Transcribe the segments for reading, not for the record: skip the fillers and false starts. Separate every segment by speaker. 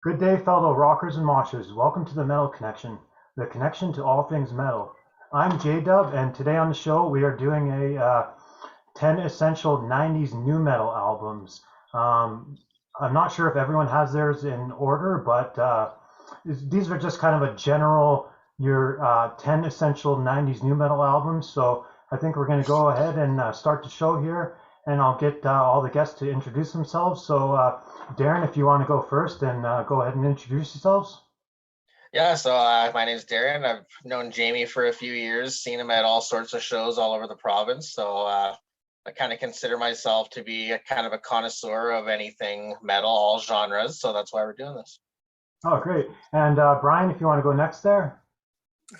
Speaker 1: Good day, fellow rockers and moshers. Welcome to the Metal Connection, the connection to all things metal. I'm J-Dub, and today on the show we are doing a 10 essential 90s new metal albums. I'm not sure if everyone has theirs in order, but these are just kind of a general, your 10 essential 90s new metal albums. So I think we're going to go ahead and start the show here, and I'll get all the guests to introduce themselves. So Darren, if you want to go first, and go ahead and introduce yourselves.
Speaker 2: Yeah, so my name's Darren. I've known Jamie for a few years, seen him at all sorts of shows all over the province. So I kind of consider myself to be a kind of a connoisseur of anything metal, all genres. So that's why we're doing this.
Speaker 1: Oh, great. And Brian, if you want to go next there.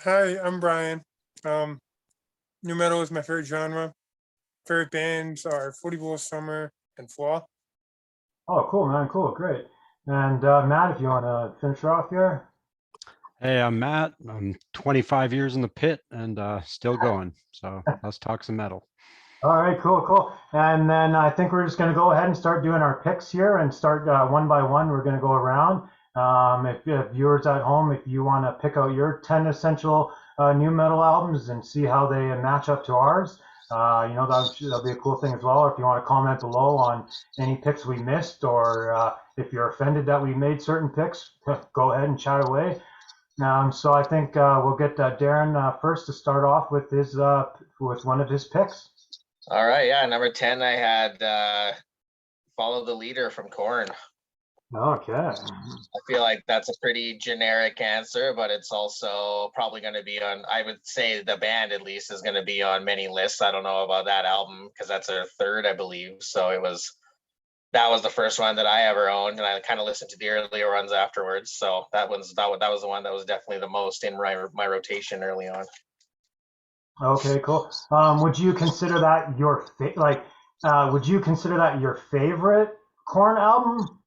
Speaker 3: Hi, I'm Brian. New metal is my favorite genre. Favorite bands are 40 Bull Summer and Flaw.
Speaker 1: Oh, cool, man. Cool, great. And Matt, if you want to finish her off here.
Speaker 4: Hey, I'm Matt. I'm 25 years in the pit and still going. So let's talk some metal.
Speaker 1: All right, cool. And then I think we're just going to go ahead and start doing our picks here and start one by one. We're going to go around. If viewers at home, if you want to pick out your 10 essential new metal albums and see how they match up to ours, that'll be a cool thing as well. Or if you want to comment below on any picks we missed, or if you're offended that we made certain picks, go ahead and chat away. So I think we'll get Darren first to start off with his with one of his picks.
Speaker 2: All right, yeah. Number 10, I had Follow the Leader from Korn.
Speaker 1: Okay.
Speaker 2: I feel like that's a pretty generic answer, but it's also probably going to be on, I would say the band at least is going to be on many lists. I don't know about that album because that's their third, I believe. So that was the first one that I ever owned, and I kind of listened to the earlier ones afterwards. So that was the one that was definitely the most in my rotation early on.
Speaker 1: Okay, cool. Would you consider that your would you consider that your favorite Korn album?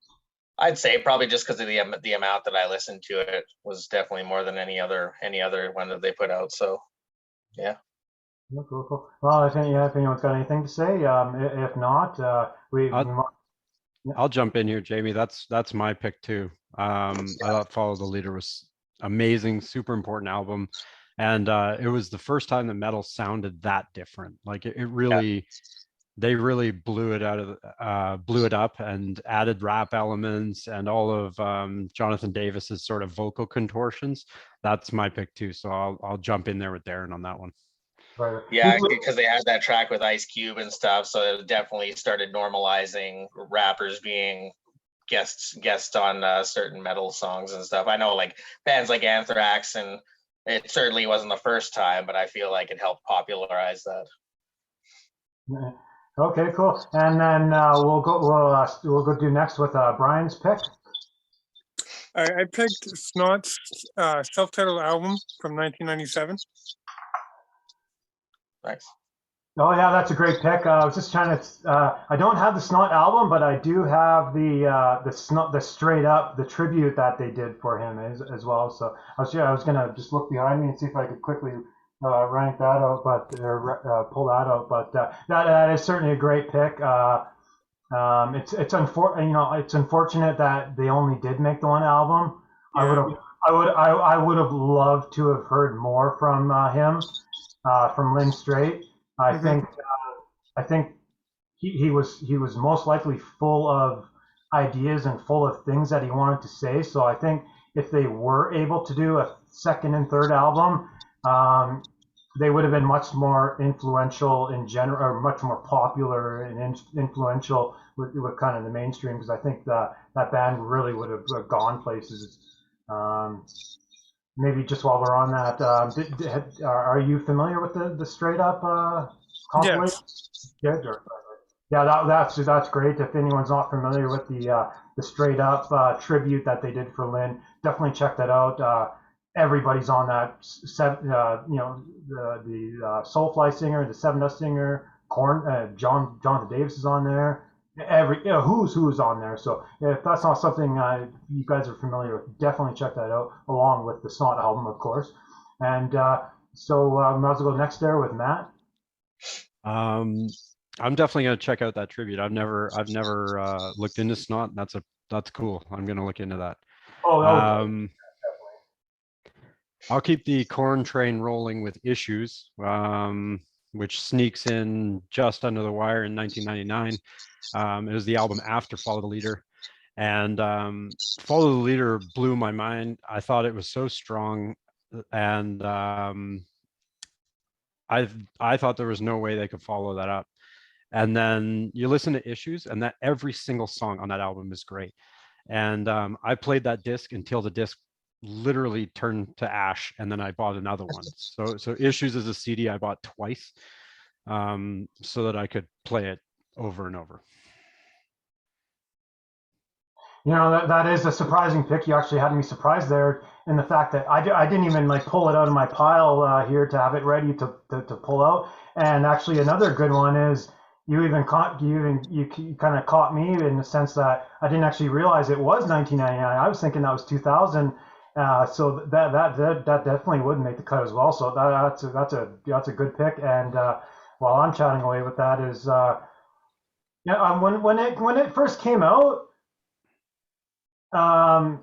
Speaker 2: I'd say probably just because of the amount that I listened to it was definitely more than any other one that they put out. So, yeah.
Speaker 1: Cool. Well, if anyone's got anything to say, if not,
Speaker 4: I'll jump in here, Jamie. That's my pick too. I thought Follow the Leader was amazing, super important album, and it was the first time that metal sounded that different. Like it really. Yeah. They really blew it up and added rap elements and all of Jonathan Davis's sort of vocal contortions. That's my pick too. So I'll jump in there with Darren on that one.
Speaker 1: Right.
Speaker 2: Yeah, because they had that track with Ice Cube and stuff, so it definitely started normalizing rappers being guests on certain metal songs and stuff. I know like bands like Anthrax, and it certainly wasn't the first time, but I feel like it helped popularize that.
Speaker 1: Yeah. Okay, cool. And then we'll go do next with Brian's pick.
Speaker 3: I picked Snot's self-titled album from 1997.
Speaker 2: Nice.
Speaker 1: Oh yeah, that's a great pick. I was just trying to. I don't have the Snot album, but I do have the straight up the tribute that they did for him as well. So I was gonna just look behind me and see if I could quickly. Rank that out, but pull that out. But that is certainly a great pick. It's unfortunate that they only did make the one album. Yeah. I would have loved to have heard more from him, from Lynn Straight. I think he was most likely full of ideas and full of things that he wanted to say. So I think if they were able to do a second and third album. They would have been much more influential in general, or much more popular and influential with kind of the mainstream. Because I think that band really would have gone places. Maybe just while we're on that, are you familiar with the straight up compilation?
Speaker 3: Yes.
Speaker 1: Yeah, that's great. If anyone's not familiar with the straight up tribute that they did for Lynn, definitely check that out. Everybody's on that. The Soulfly singer, the Seven Dust singer, Korn, Jonathan Davis is on there. Who's on there. So if that's not something you guys are familiar with, definitely check that out, along with the Snot album, of course. And so might as well go next there with Matt.
Speaker 4: I'm definitely gonna check out that tribute. I've never looked into Snot. That's cool. I'm gonna look into that.
Speaker 1: Oh,
Speaker 4: I'll keep the Corn train rolling with Issues, which sneaks in just under the wire in 1999. It was the album after Follow the Leader. And Follow the Leader blew my mind. I thought it was so strong. And I thought there was no way they could follow that up. And then you listen to Issues, and that every single song on that album is great. And I played that disc until the disc literally turned to ash, and then I bought another one. So Issues is a CD I bought twice, so that I could play it over and over.
Speaker 1: You know, that is a surprising pick. You actually had me surprised there in the fact that I didn't even like pull it out of my pile here to have it ready to pull out. And actually another good one is you kind of caught me in the sense that I didn't actually realize it was 1999. I was thinking that was 2000. So that definitely would make the cut as well. So that's a good pick. And while I'm chatting away with that is when it first came out, I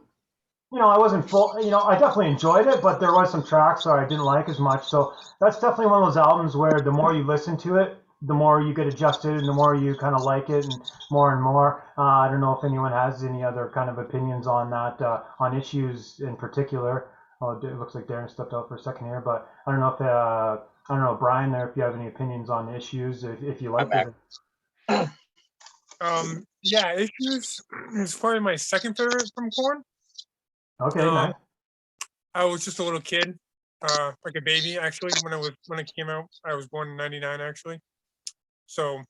Speaker 1: wasn't full. I definitely enjoyed it, but there was some tracks that I didn't like as much. So that's definitely one of those albums where the more you listen to it, the more you get adjusted and the more you kind of like it and more. I don't know if anyone has any other kind of opinions on that, on Issues in particular. Oh, it looks like Darren stepped out for a second here, but I don't know if Brian there, if you have any opinions on Issues, if you like it.
Speaker 3: Yeah, Issues is probably my second favorite from Korn.
Speaker 1: Okay, nice.
Speaker 3: I was just a little kid, like a baby actually when it came out. I was born in '99 actually, so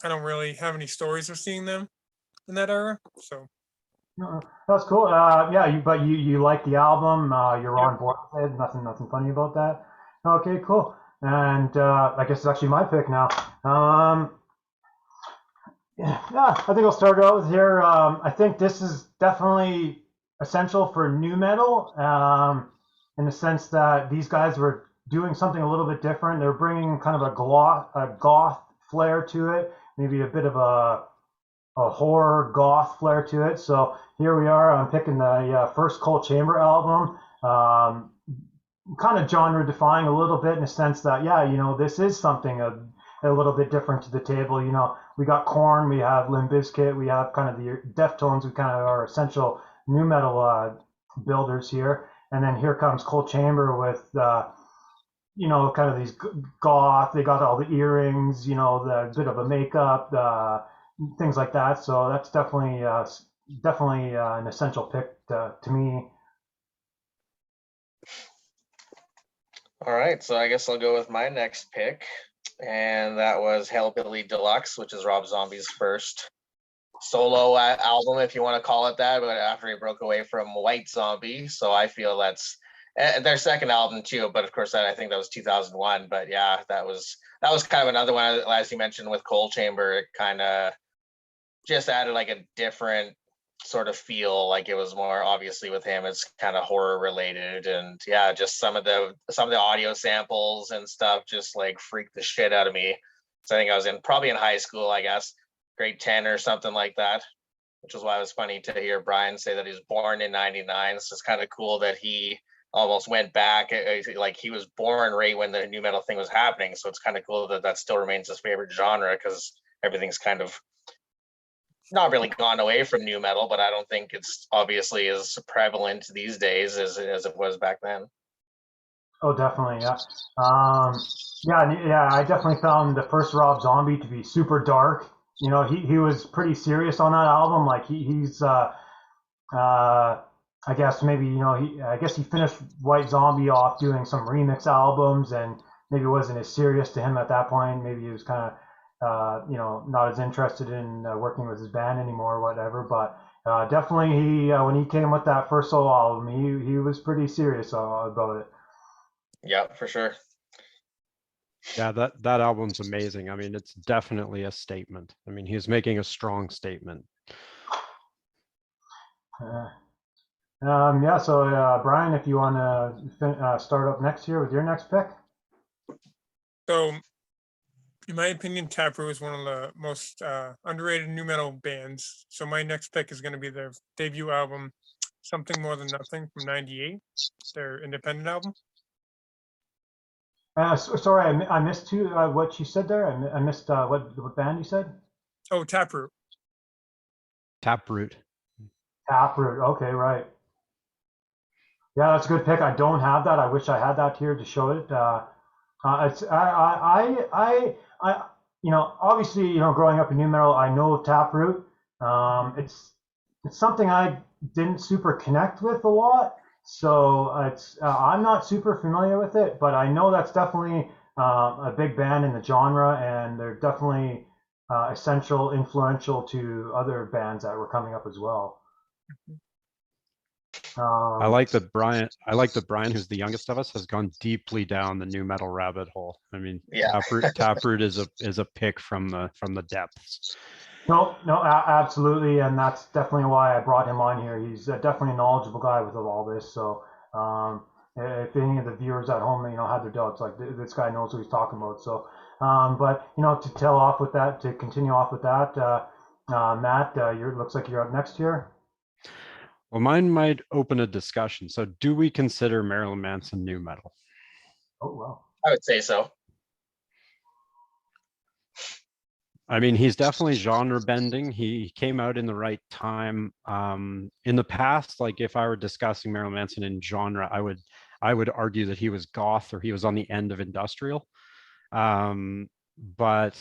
Speaker 3: I don't really have any stories of seeing them in that era. So
Speaker 1: that's cool. But you like the album. You're on board with it. Nothing funny about that. Okay, cool. And I guess it's actually my pick now. I think I'll start out with here. I think this is definitely essential for nu metal, in the sense that these guys were doing something a little bit different. They're bringing kind of a goth flair to it, maybe a bit of a horror goth flair to it. So here we are. I'm picking the first Cold Chamber album. Kind of genre defying a little bit in the sense that, this is something a little bit different to the table. We got Korn, we have Limp Bizkit, we have kind of the Deftones, we kind of are essential nu metal builders here. And then here comes Cold Chamber with, kind of these goth, they got all the earrings, the bit of a makeup, things like that. So that's definitely an essential pick to me.
Speaker 2: All right, so I guess I'll go with my next pick. And that was Hellbilly Deluxe, which is Rob Zombie's first solo album, if you want to call it that, but after he broke away from White Zombie. So I feel that's their second album too, but of course I think that was 2001. But yeah, that was kind of another one, as you mentioned with Cold Chamber. It kind of just added like a different sort of feel. Like it was more, obviously with him, it's kind of horror related, and yeah, just some of the audio samples and stuff just like freaked the shit out of me. So I think I was probably in high school, I guess grade 10 or something like that, which is why it was funny to hear Brian say that he was born in '99. So it's kind of cool that he almost went back, like he was born right when the nu metal thing was happening. So it's kind of cool that still remains his favorite genre, because everything's kind of not really gone away from nu metal, but I don't think it's obviously as prevalent these days as it was back then.
Speaker 1: Oh, definitely, yeah. I definitely found the first Rob Zombie to be super dark. He was pretty serious on that album. Like he's I guess maybe I guess he finished White Zombie off doing some remix albums, and maybe it wasn't as serious to him at that point. Maybe he was kind of not as interested in working with his band anymore or whatever. But definitely when he came with that first solo album, he was pretty serious about it.
Speaker 2: Yeah, for sure.
Speaker 4: Yeah, that album's amazing. I mean, it's definitely a statement. I mean, he's making a strong statement.
Speaker 1: So Brian, if you want to start up next here with your next pick.
Speaker 3: So, in my opinion, Taproot is one of the most underrated nu metal bands. So my next pick is going to be their debut album, Something More Than Nothing from '98, their independent album.
Speaker 1: Sorry, I missed what you said there. I missed what band you said.
Speaker 3: Oh, Taproot.
Speaker 4: Taproot.
Speaker 1: Taproot. Okay, right. Yeah, that's a good pick. I don't have that. I wish I had that here to show it. It's obviously, growing up in nu metal, I know Taproot. It's something I didn't super connect with a lot, so I'm not super familiar with it, but I know that's definitely a big band in the genre, and they're definitely essential, influential to other bands that were coming up as well.
Speaker 4: I like that Brian, who's the youngest of us, has gone deeply down the nu metal rabbit hole. I mean,
Speaker 2: Yeah.
Speaker 4: Taproot is a pick from the depths.
Speaker 1: No, absolutely, and that's definitely why I brought him on here. He's definitely a knowledgeable guy with all this. So, if any of the viewers at home, had their doubts, like this guy knows what he's talking about. So, but to continue off with that, Matt, looks like you're up next here.
Speaker 4: Well, mine might open a discussion. So, do we consider Marilyn Manson nu metal?
Speaker 1: Oh, well.
Speaker 2: I would say so.
Speaker 4: I mean, he's definitely genre bending. He came out in the right time. In the past, like if I were discussing Marilyn Manson in genre, I would argue that he was goth or he was on the end of industrial. But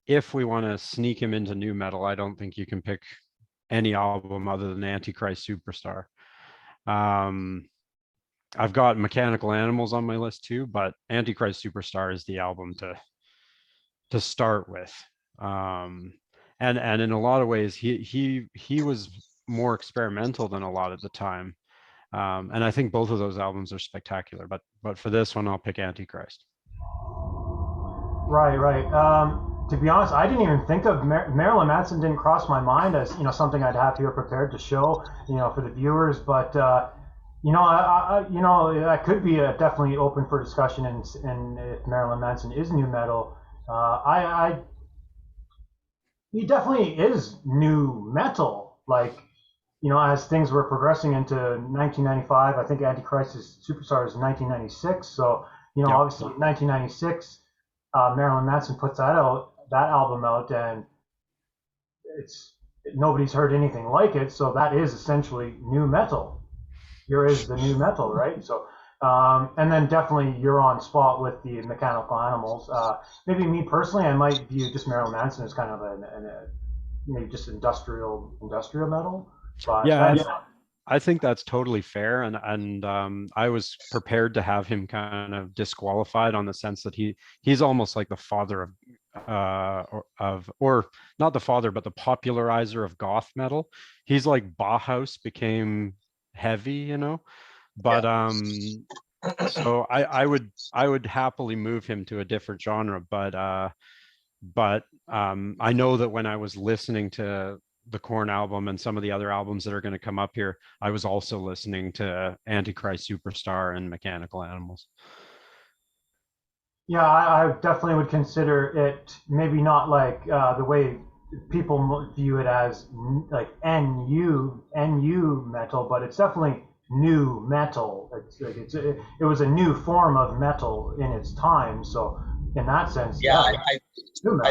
Speaker 4: if we want to sneak him into nu metal, I don't think you can pick any album other than Antichrist Superstar. I've got Mechanical Animals on my list too, but Antichrist Superstar is the album to start with. And in a lot of ways, he was more experimental than a lot at the time. And I think both of those albums are spectacular, but for this one, I'll pick Antichrist.
Speaker 1: Right. To be honest, I didn't even think of Marilyn Manson. Didn't cross my mind as something I'd have here prepared to show for the viewers. But that could be definitely open for discussion. And if Marilyn Manson is nu metal, he definitely is nu metal. Like as things were progressing into 1995, I think Antichrist Superstar is 1996. So
Speaker 4: Yep.
Speaker 1: Obviously 1996, Marilyn Manson puts that album out, and nobody's heard anything like it. So that is essentially nu metal. Here is the nu metal, right? So, and then definitely you're on spot with the Mechanical Animals. Maybe me personally, I might view just Marilyn Manson as kind of maybe just industrial metal. But
Speaker 4: yeah, I think that's totally fair, and I was prepared to have him kind of disqualified on the sense that he's almost like the father or not the father, but the popularizer of goth metal. He's like Bauhaus became heavy, but so I would happily move him to a different genre, but I know that when I was listening to the Korn album and some of the other albums that are going to come up here, I was also listening to Antichrist Superstar and Mechanical Animals.
Speaker 1: Yeah, I definitely would consider it maybe not like the way people view it as like NU metal, but it's definitely nu metal. It was a new form of metal in its time. So in that sense,
Speaker 2: I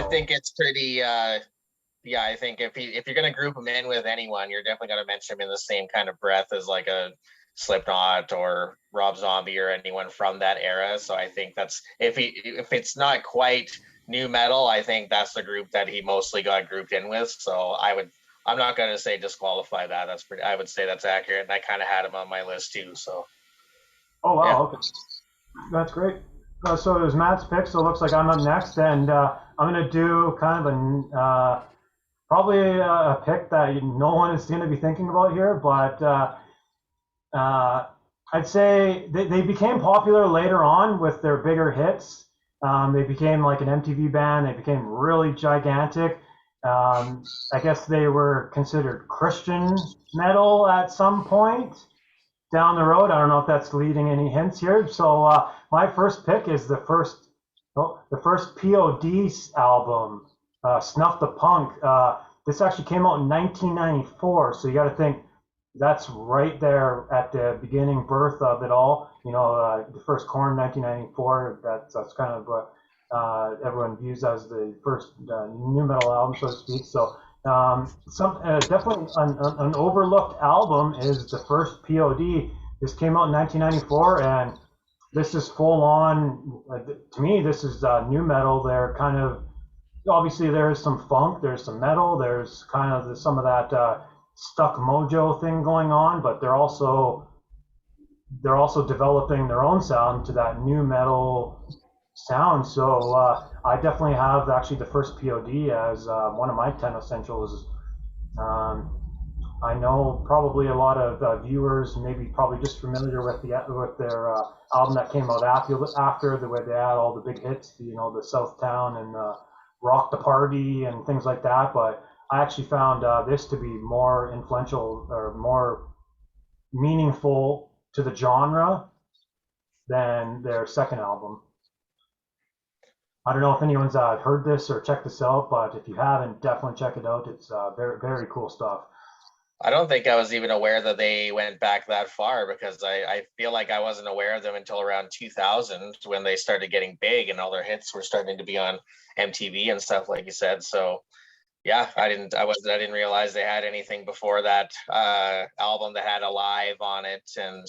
Speaker 2: think it's pretty. I think if you're gonna group him in with anyone, you're definitely gonna mention him in the same kind of breath as like a Slipknot or Rob Zombie or anyone from that era. So I think that's if it's not quite nu metal, I think that's the group that he mostly got grouped in with. So I'm not gonna say disqualify that. I would say that's accurate, and I kind of had him on my list too. So.
Speaker 1: Oh wow, yeah. Okay. That's great. So it was Matt's pick. So it looks like I'm up next, and I'm gonna do kind of probably a pick that no one is going to be thinking about here, but I'd say they became popular later on with their bigger hits. They became like an MTV band. They became really gigantic. I guess they were considered Christian metal at some point down the road. I don't know if that's leading any hints here. So my first pick is the first POD album, Snuff the Punk. This actually came out in 1994, so you got to think, that's right there at the beginning birth of it all. The first Korn 1994. That's kind of what everyone views as the first new metal album, so to speak. So definitely an overlooked album is the first POD. This came out in 1994, and this is full on. To me, this is new metal. They're kind of obviously there's some funk, there's some metal, there's kind of some of that stuck mojo thing going on, but they're also developing their own sound to that new metal sound. So I definitely have actually the first POD as one of my 10 essentials. I know probably a lot of viewers maybe probably just familiar with their album that came out after the way they had all the big hits, the Southtown and Rock the Party and things like that. But I actually found this to be more influential or more meaningful to the genre than their second album. I don't know if anyone's heard this or checked this out, but if you haven't, definitely check it out. It's very, very cool stuff.
Speaker 2: I don't think I was even aware that they went back that far, because I feel like I wasn't aware of them until around 2000 when they started getting big and all their hits were starting to be on MTV and stuff, like you said. So yeah, I didn't realize they had anything before that album that had Alive on it and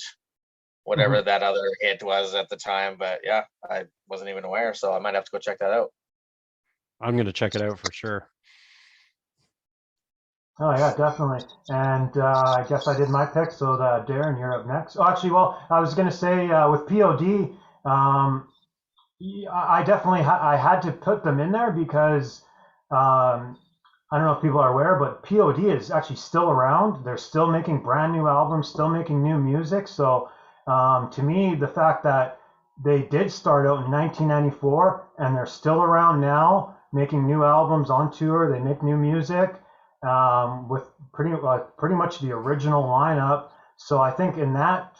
Speaker 2: whatever that other hit was at the time. But yeah, I wasn't even aware, so I might have to go check that out.
Speaker 4: I'm going to check it out for sure.
Speaker 1: Oh yeah, definitely. And I guess I did my pick, so Darren, you're up next. Oh, actually, well, I was going to say with POD, I definitely I had to put them in there because I don't know if people are aware, but POD is actually still around. They're still making brand new albums, still making new music. So to me, the fact that they did start out in 1994 and they're still around now, making new albums on tour, they make new music. With pretty much the original lineup. So I think in that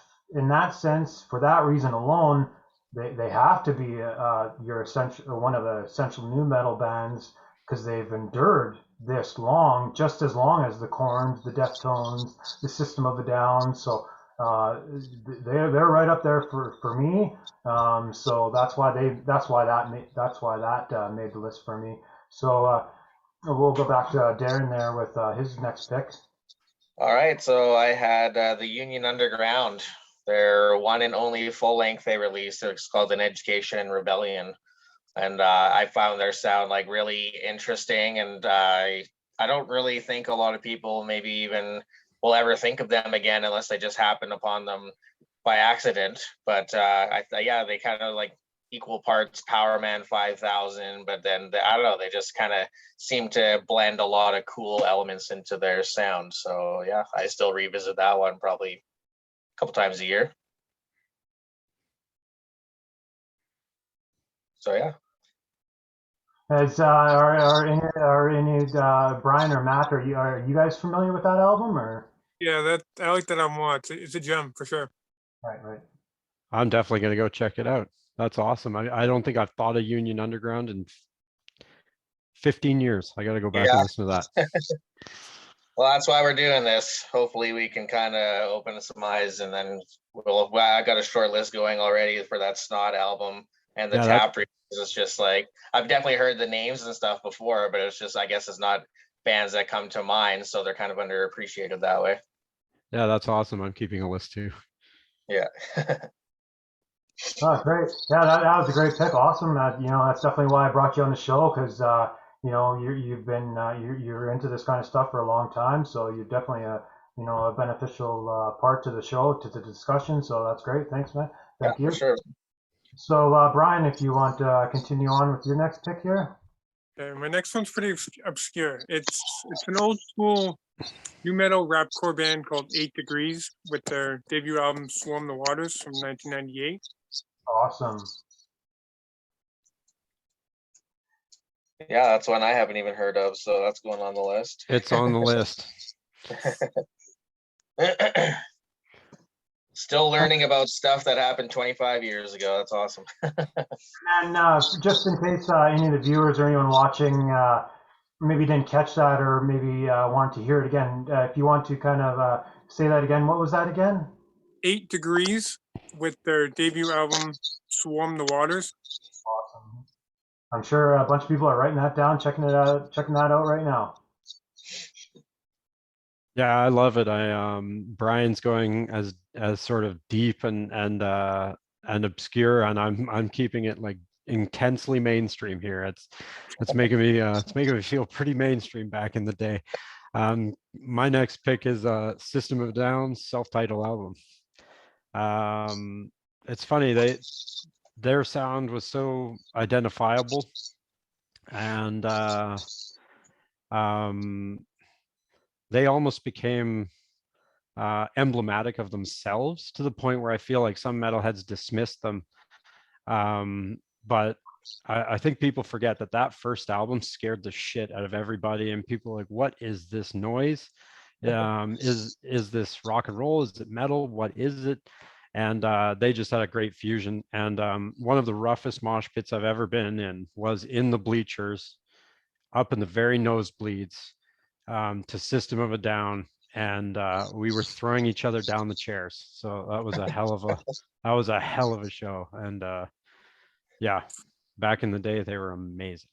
Speaker 1: sense, for that reason alone, they have to be your essential one of the essential new metal bands, because they've endured this long, just as long as the Korns, the Deftones, the System of a Down. So they're right up there for me. So that's why that made the list for me. So. We'll go back to Darren there with his next pick.
Speaker 2: All right, so I had the Union Underground. Their one and only full length they released. It's called An Education in Rebellion, and I found their sound like really interesting. And I don't really think a lot of people maybe even will ever think of them again unless they just happen upon them by accident. But yeah, they kind of like equal parts Power Man 5000, but then I don't know, they just kind of seem to blend a lot of cool elements into their sound. So yeah, I still revisit that one probably a couple times a year. So yeah.
Speaker 1: Are any Brian or Matt, are you guys familiar with that album or?
Speaker 3: Yeah, I like that album. It's a gem for sure.
Speaker 1: Right.
Speaker 4: I'm definitely going to go check it out. That's awesome. I don't think I've thought of Union Underground in 15 years. I got to go back and listen to that.
Speaker 2: Well, that's why we're doing this. Hopefully we can kind of open some eyes, and then I got a short list going already for that Snot album and the Tap Readers. It's just like, I've definitely heard the names and stuff before, but it's just, I guess it's not bands that come to mind. So they're kind of underappreciated that way.
Speaker 4: Yeah, that's awesome. I'm keeping a list too.
Speaker 2: Yeah.
Speaker 1: Oh, great. Yeah, that was a great pick. Awesome. That's definitely why I brought you on the show, because you're into this kind of stuff for a long time, so you're definitely a beneficial part to the show, to the discussion. So that's great. Thanks, man. Thank you.
Speaker 2: For sure.
Speaker 1: So Brian, if you want to continue on with your next pick here.
Speaker 3: My next one's pretty obscure. It's an old school new metal rapcore band called 8 Degrees with their debut album Swarm the Waters from 1998.
Speaker 1: Awesome.
Speaker 2: Yeah, that's one I haven't even heard of, so that's going on the list.
Speaker 4: It's on the list.
Speaker 2: Still learning about stuff that happened 25 years ago. That's awesome.
Speaker 1: And just in case any of the viewers or anyone watching maybe didn't catch that, or maybe want to hear it again, if you want to kind of say that again. What was that again?
Speaker 3: 8 Degrees with their debut album, Swarm the Waters.
Speaker 1: Awesome. I'm sure a bunch of people are writing that down, checking that out right now.
Speaker 4: Yeah, I love it. Brian's going as sort of deep and obscure, and I'm keeping it like intensely mainstream here. It's making me feel pretty mainstream back in the day. My next pick is System of a Down's self-titled album. It's funny, their sound was so identifiable, and they almost became emblematic of themselves, to the point where I feel like some metalheads dismissed them. But I think people forget that first album scared the shit out of everybody, and people were like, what is this noise? Is this rock and roll? Is it metal? What is it? And they just had a great fusion. And one of the roughest mosh pits I've ever been in was in the bleachers, up in the very nosebleeds, to System of a Down, and we were throwing each other down the chairs. So that was a hell of a show. And yeah, back in the day, they were amazing.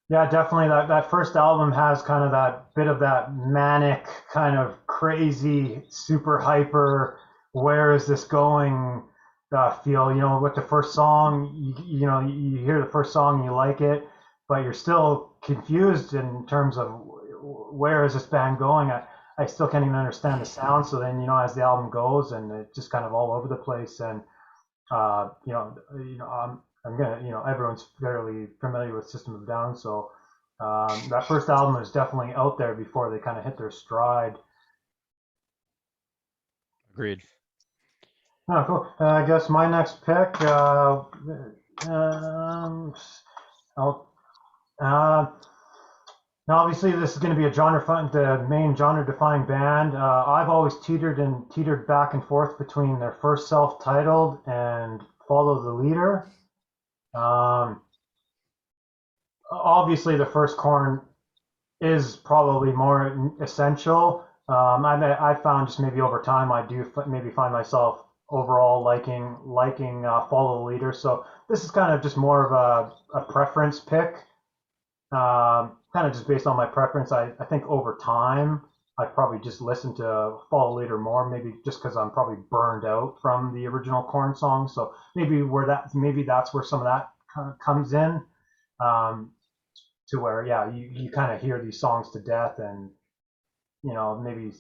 Speaker 1: Yeah, definitely. That first album has kind of that bit of that manic, kind of crazy, super hyper, where is this going feel. With the first song, you hear the first song, you like it, but you're still confused in terms of where is this band going. I still can't even understand the sound. So then, as the album goes, and it's just kind of all over the place, and I'm gonna, everyone's fairly familiar with System of a Down, so that first album is definitely out there before they kind of hit their stride.
Speaker 4: Agreed.
Speaker 1: Oh, cool. I guess my next pick. Now, obviously, this is going to be the main genre-defying band. I've always teetered back and forth between their first self-titled and Follow the Leader. Obviously, the first Korn is probably more essential. I found just maybe over time, I do maybe find myself overall liking Follow the Leader. So this is kind of just more of a preference pick. Kind of just based on my preference. I think over time, I probably just listen to Follow the Leader more, maybe just because I'm probably burned out from the original Korn song. So maybe that's where some of that kind of comes in, to where, yeah, you kind of hear these songs to death, and maybe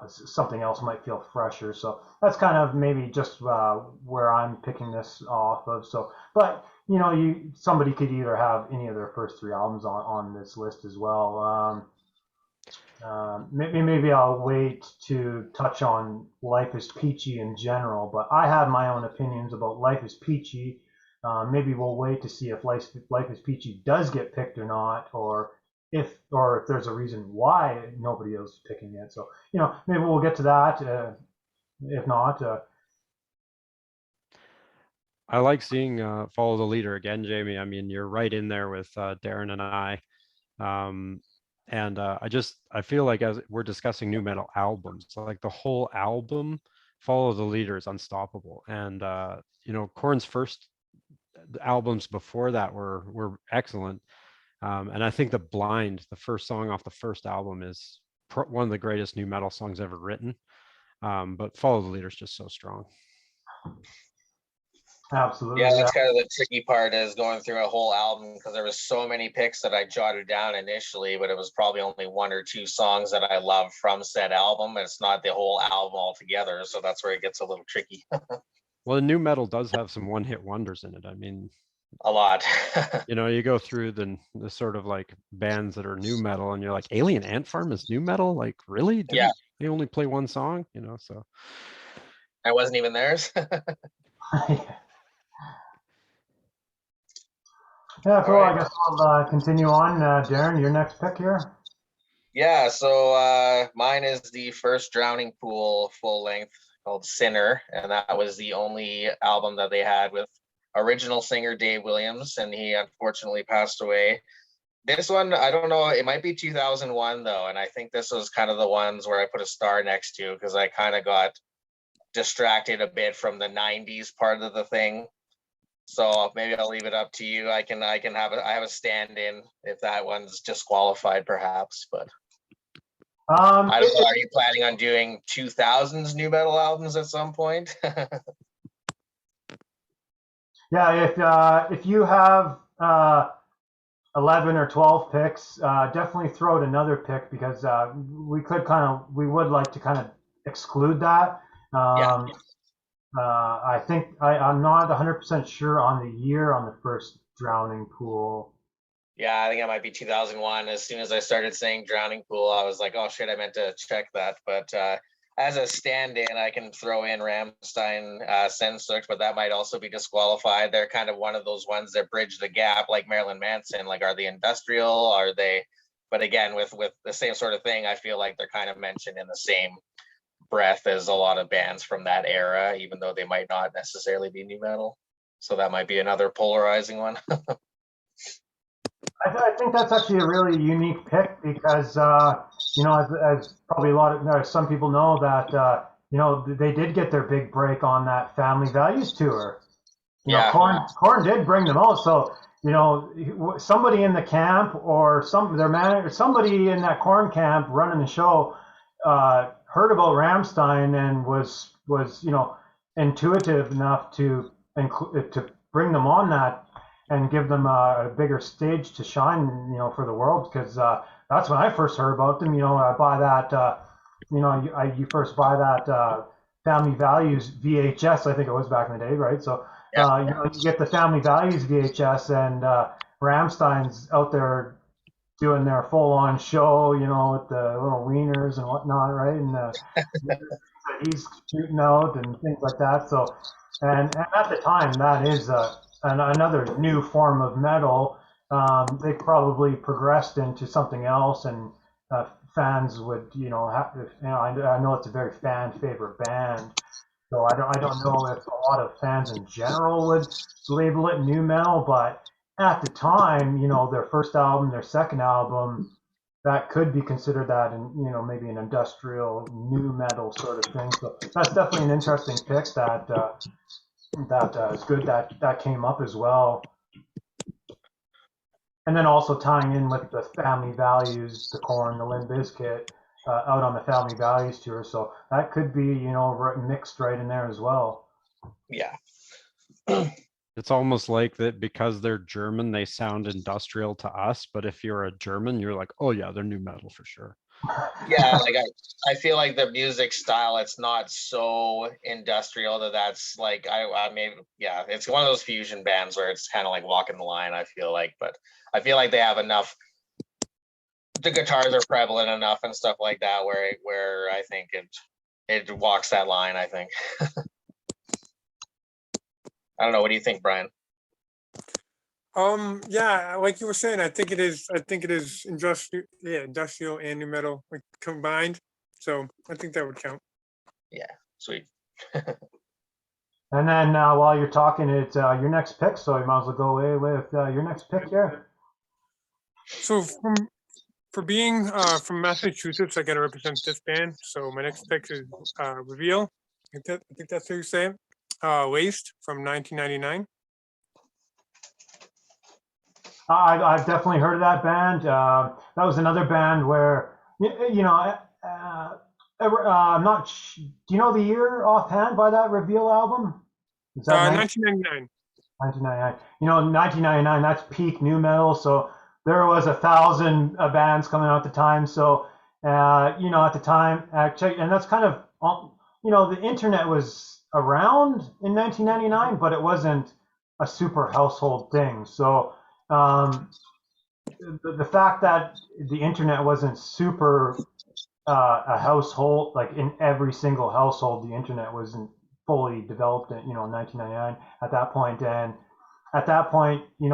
Speaker 1: something else might feel fresher. So that's kind of maybe just where I'm picking this off of. So, but somebody could either have any of their first 3 albums on this list as well. Maybe I'll wait to touch on Life is Peachy in general, but I have my own opinions about Life is Peachy. Maybe we'll wait to see if Life is Peachy does get picked or not, or if there's a reason why nobody else is picking it. So maybe we'll get to that. If not,
Speaker 4: I like seeing Follow the Leader again, Jamie. I mean, you're right in there with Darren and I. And I feel like, as we're discussing new metal albums, like the whole album, Follow the Leader is unstoppable. And Korn's first albums before that were excellent. And I think The Blind, the first song off the first album, is one of the greatest new metal songs ever written. But Follow the Leader is just so strong.
Speaker 1: absolutely.
Speaker 2: Yeah, that's kind of the tricky part, is going through a whole album, because there was so many picks that I jotted down initially, but it was probably only 1 or 2 songs that I love from said album. It's not the whole album altogether, so that's where it gets a little tricky.
Speaker 4: Well, the new metal does have some one-hit wonders in it. I mean,
Speaker 2: a lot.
Speaker 4: You go through the sort of like bands that are new metal, and you're like, Alien Ant Farm is new metal? Like, really?
Speaker 2: Yeah.
Speaker 4: They only play 1 song, so.
Speaker 2: I wasn't even theirs.
Speaker 1: Yeah, cool. Right. I guess I'll continue on. Darren, your next pick here.
Speaker 2: Yeah, so mine is the first Drowning Pool full length called Sinner, and that was the only album that they had with original singer Dave Williams, and he unfortunately passed away. This one, I don't know, it might be 2001 though, and I think this was kind of the ones where I put a star next to, because I kind of got distracted a bit from the 90s part of the thing. So maybe I'll leave it up to you. I have a stand-in if that one's disqualified, perhaps. But I don't know. Are you planning on doing 2000s new metal albums at some point?
Speaker 1: Yeah, if you have 11 or 12 picks, definitely throw out another pick, because we would like to kind of exclude that.
Speaker 2: Yeah.
Speaker 1: I think I'm not 100% sure on the year on the first Drowning Pool.
Speaker 2: Yeah, I think it might be 2001. As soon as I started saying Drowning Pool, I was like, oh shit, I meant to check that. But as a stand-in, I can throw in Rammstein, Sehnsucht, but that might also be disqualified. They're kind of one of those ones that bridge the gap, like Marilyn Manson. Like, are they industrial? Are they? But again, with the same sort of thing, I feel like they're kind of mentioned in the same breath as a lot of bands from that era, even though they might not necessarily be new metal. So that might be another polarizing one.
Speaker 1: I think that's actually a really unique pick, because as probably some people know, that they did get their big break on that Family Values tour. Korn did bring them out, so somebody in the camp or somebody in that Korn camp running the show heard about Rammstein and was intuitive enough to bring them on that and give them a bigger stage to shine, for the world, because that's when I first heard about them. I buy that, you first buy that Family Values VHS, I think it was back in the day, right? So you get the Family Values VHS, and Rammstein's out there doing their full-on show, with the little wieners and whatnot, right? And he's shooting out and things like that. So, and at the time, that is another new form of metal. They probably progressed into something else, and fans would, I know it's a very fan favorite band. So I don't know if a lot of fans in general would label it new metal, but at the time, their first album, their second album, that could be considered that, and maybe an industrial new metal sort of thing. So that's definitely an interesting pick. That is good that came up as well. And then also tying in with the Family Values, the Korn, the Limp Bizkit, out on the Family Values tour. So that could be, mixed right in there as well.
Speaker 2: Yeah.
Speaker 4: It's almost like that because they're German, they sound industrial to us. But if you're a German, you're like, oh yeah, they're new metal for sure.
Speaker 2: Yeah, like I feel like the music style, it's not so industrial that's like I mean, yeah, it's one of those fusion bands where it's kind of like walking the line, I feel like, but I feel like they have enough, the guitars are prevalent enough and stuff like that where I think it walks that line, I think. I don't know, what do you think, Brian?
Speaker 3: Yeah, like you were saying, I think it is industrial and new metal, like, combined. So I think that would count.
Speaker 2: Yeah, sweet.
Speaker 1: And then while you're talking, it's your next pick, so you might as well go away with your next pick here.
Speaker 3: So for being from Massachusetts, I got to represent this band. So my next pick is Reveal. I think that's how you say it. Waste from 1999.
Speaker 1: I've definitely heard of that band. That was another band where, I'm not. Do you know the year offhand by that Reveal album? Is that
Speaker 3: 1999.
Speaker 1: 1999. 1999. That's peak new metal. So there was 1,000 bands coming out at the time. So, at the time, actually, and that's kind of, the internet was around in 1999, but it wasn't a super household thing. So the fact that the internet wasn't super a household, like in every single household, the internet wasn't fully developed in 1999 at that point. And at that point, you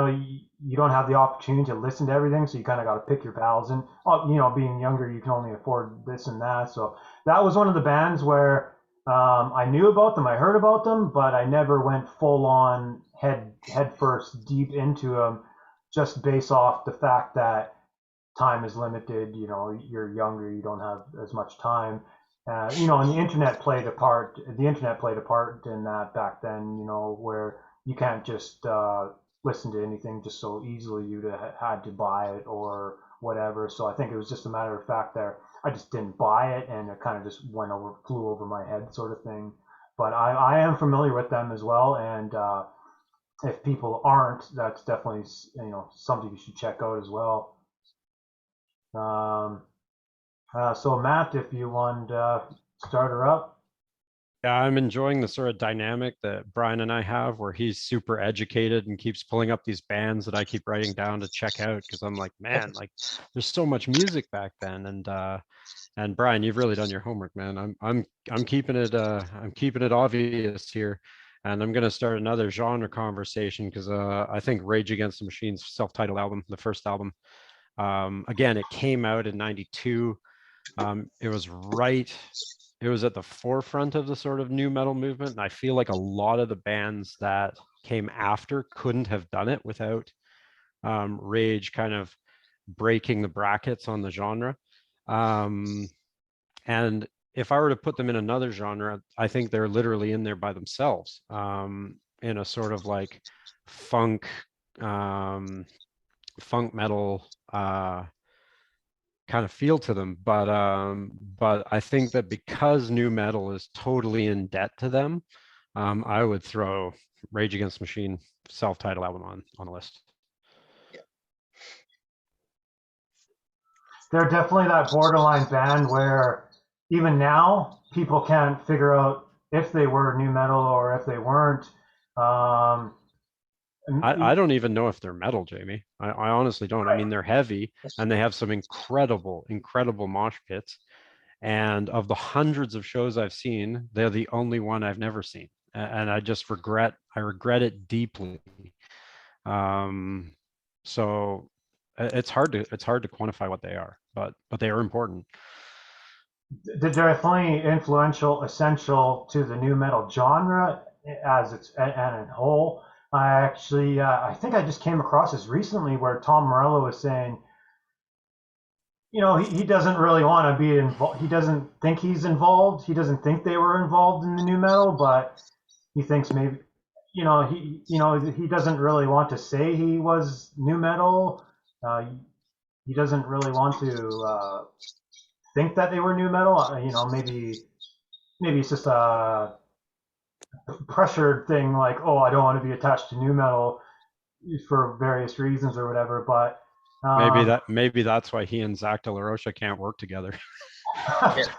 Speaker 1: don't have the opportunity to listen to everything, so you kind of got to pick your battles. And being younger, you can only afford this and that. So that was one of the bands where I knew about them, I heard about them, but I never went full on head first deep into them, just based off the fact that time is limited. You know, you're younger, you don't have as much time. You know, and the internet played a part. The internet played a part in that back then. You know, where you can't just listen to anything just so easily. You'd have had to buy it or whatever. So I think it was just a matter of fact there. I just didn't buy it, and it kind of just flew over my head, sort of thing. But I am familiar with them as well, and if people aren't, that's definitely something you should check out as well. So Matt, if you want start her up.
Speaker 4: Yeah, I'm enjoying the sort of dynamic that Brian and I have where he's super educated and keeps pulling up these bands that I keep writing down to check out because I'm like, man, like there's so much music back then. And Brian, you've really done your homework, man. I'm keeping it obvious here. And I'm gonna start another genre conversation because I think Rage Against the Machine's self-titled album, the first album, again, it came out in '92. It was at the forefront of the sort of new metal movement. And I feel like a lot of the bands that came after couldn't have done it without Rage kind of breaking the brackets on the genre. And if I were to put them in another genre, I think they're literally in there by themselves, in a sort of like funk metal kind of feel to them. But I think that because new metal is totally in debt to them, I would throw Rage Against the Machine self-titled album on the list.
Speaker 1: They're definitely that borderline band where even now people can't figure out if they were new metal or if they weren't.
Speaker 4: I don't even know if they're metal, Jamie. I honestly don't. I mean, they're heavy and they have some incredible mosh pits. And of the hundreds of shows I've seen, they're the only one I've never seen. And I just regret it deeply. So it's hard to quantify what they are, but they are important.
Speaker 1: They're definitely influential, essential to the new metal genre as it's and in whole. I think I just came across this recently where Tom Morello was saying, you know, he doesn't really want to be involved. He doesn't think he's involved. He doesn't think they were involved in the new metal, but he thinks maybe, he doesn't really want to say he was new metal. He doesn't really want to think that they were new metal. Maybe it's just a pressured thing, like, oh, I don't want to be attached to new metal for various reasons or whatever. But
Speaker 4: maybe that's why he and Zach De La Rocha can't work together.
Speaker 1: But,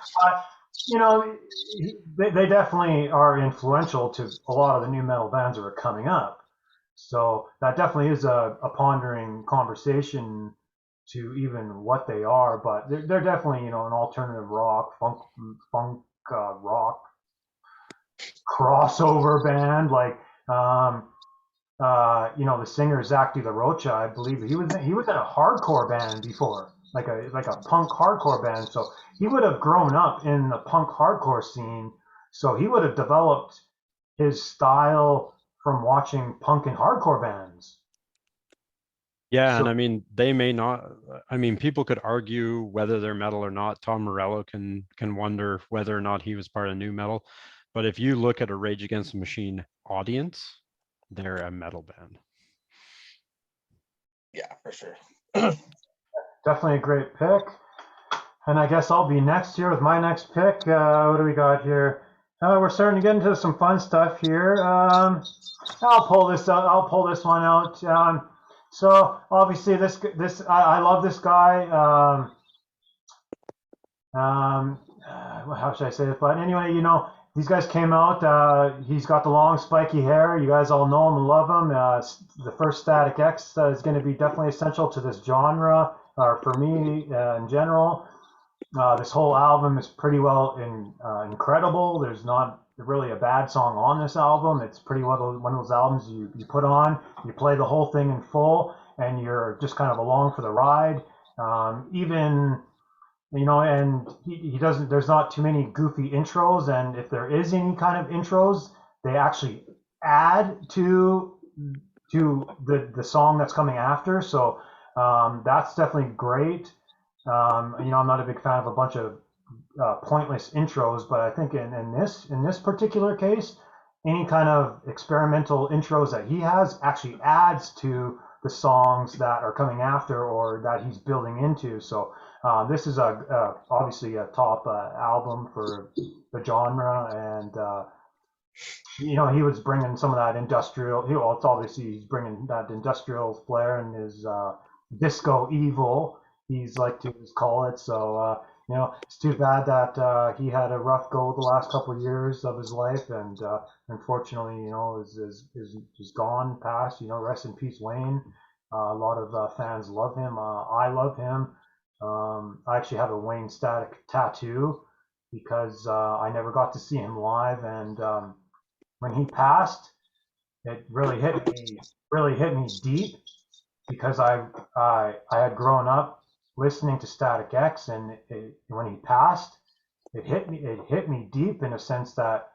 Speaker 1: they definitely are influential to a lot of the new metal bands that are coming up. So that definitely is a pondering conversation to even what they are. But they're definitely, an alternative rock, funk rock crossover band. Like, the singer Zach De La Rocha, I believe he was in a hardcore band before, like a punk hardcore band. So he would have grown up in the punk hardcore scene. So he would have developed his style from watching punk and hardcore bands.
Speaker 4: Yeah, and I mean, they may not. I mean, people could argue whether they're metal or not. Tom Morello can wonder whether or not he was part of new metal. But if you look at a Rage Against the Machine audience, they're a metal band.
Speaker 2: Yeah, for sure.
Speaker 1: Definitely a great pick. And I guess I'll be next here with my next pick. What do we got here? We're starting to get into some fun stuff here. I'll pull this one out. So obviously I love this guy. How should I say it? But anyway, these guys came out. He's got the long spiky hair. You guys all know him and love him. The first Static X is going to be definitely essential to this genre, or for me in general. This whole album is pretty well incredible. There's not really a bad song on this album. It's pretty well one of those albums you put on, you play the whole thing in full, and you're just kind of along for the ride. Even and he doesn't. There's not too many goofy intros, and if there is any kind of intros, they actually add to the song that's coming after. So that's definitely great. I'm not a big fan of a bunch of pointless intros, but I think in this particular case, any kind of experimental intros that he has actually adds to the songs that are coming after or that he's building into. So this is obviously a top album for the genre, and he was bringing some of that industrial. Well, it's obviously he's bringing that industrial flair and his disco evil, he's like to call it. So it's too bad that he had a rough go the last couple of years of his life, and unfortunately, is gone, past. Rest in peace, Wayne. A lot of fans love him. I love him. I actually have a Wayne Static tattoo because I never got to see him live, and when he passed, it really hit me deep because I had grown up listening to Static X, and when he passed, it hit me deep in a sense that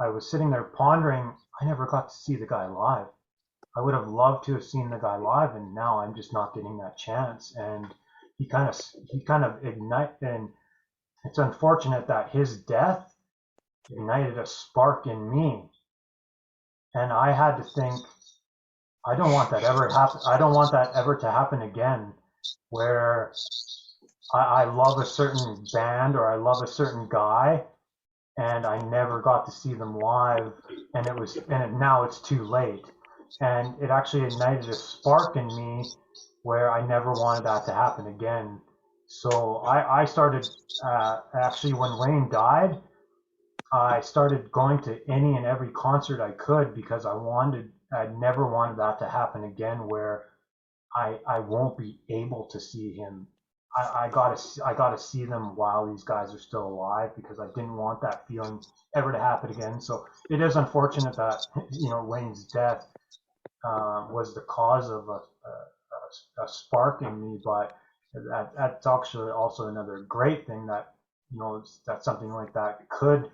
Speaker 1: I was sitting there pondering. I never got to see the guy live. I would have loved to have seen the guy live, and now I'm just not getting that chance. And he kind of ignite, and it's unfortunate that his death ignited a spark in me, and I had to think, I don't want that ever happen. I don't want that ever to happen again, where I love a certain band or I love a certain guy, and I never got to see them live, and now it's too late. And it actually ignited a spark in me where I never wanted that to happen again. So I started, actually, when Wayne died, I started going to any and every concert I could because I never wanted that to happen again, where I won't be able to see him. I gotta see them while these guys are still alive, because I didn't want that feeling ever to happen again. So it is unfortunate that Wayne's death was the cause of a spark in me, but that's actually also another great thing that that something like that could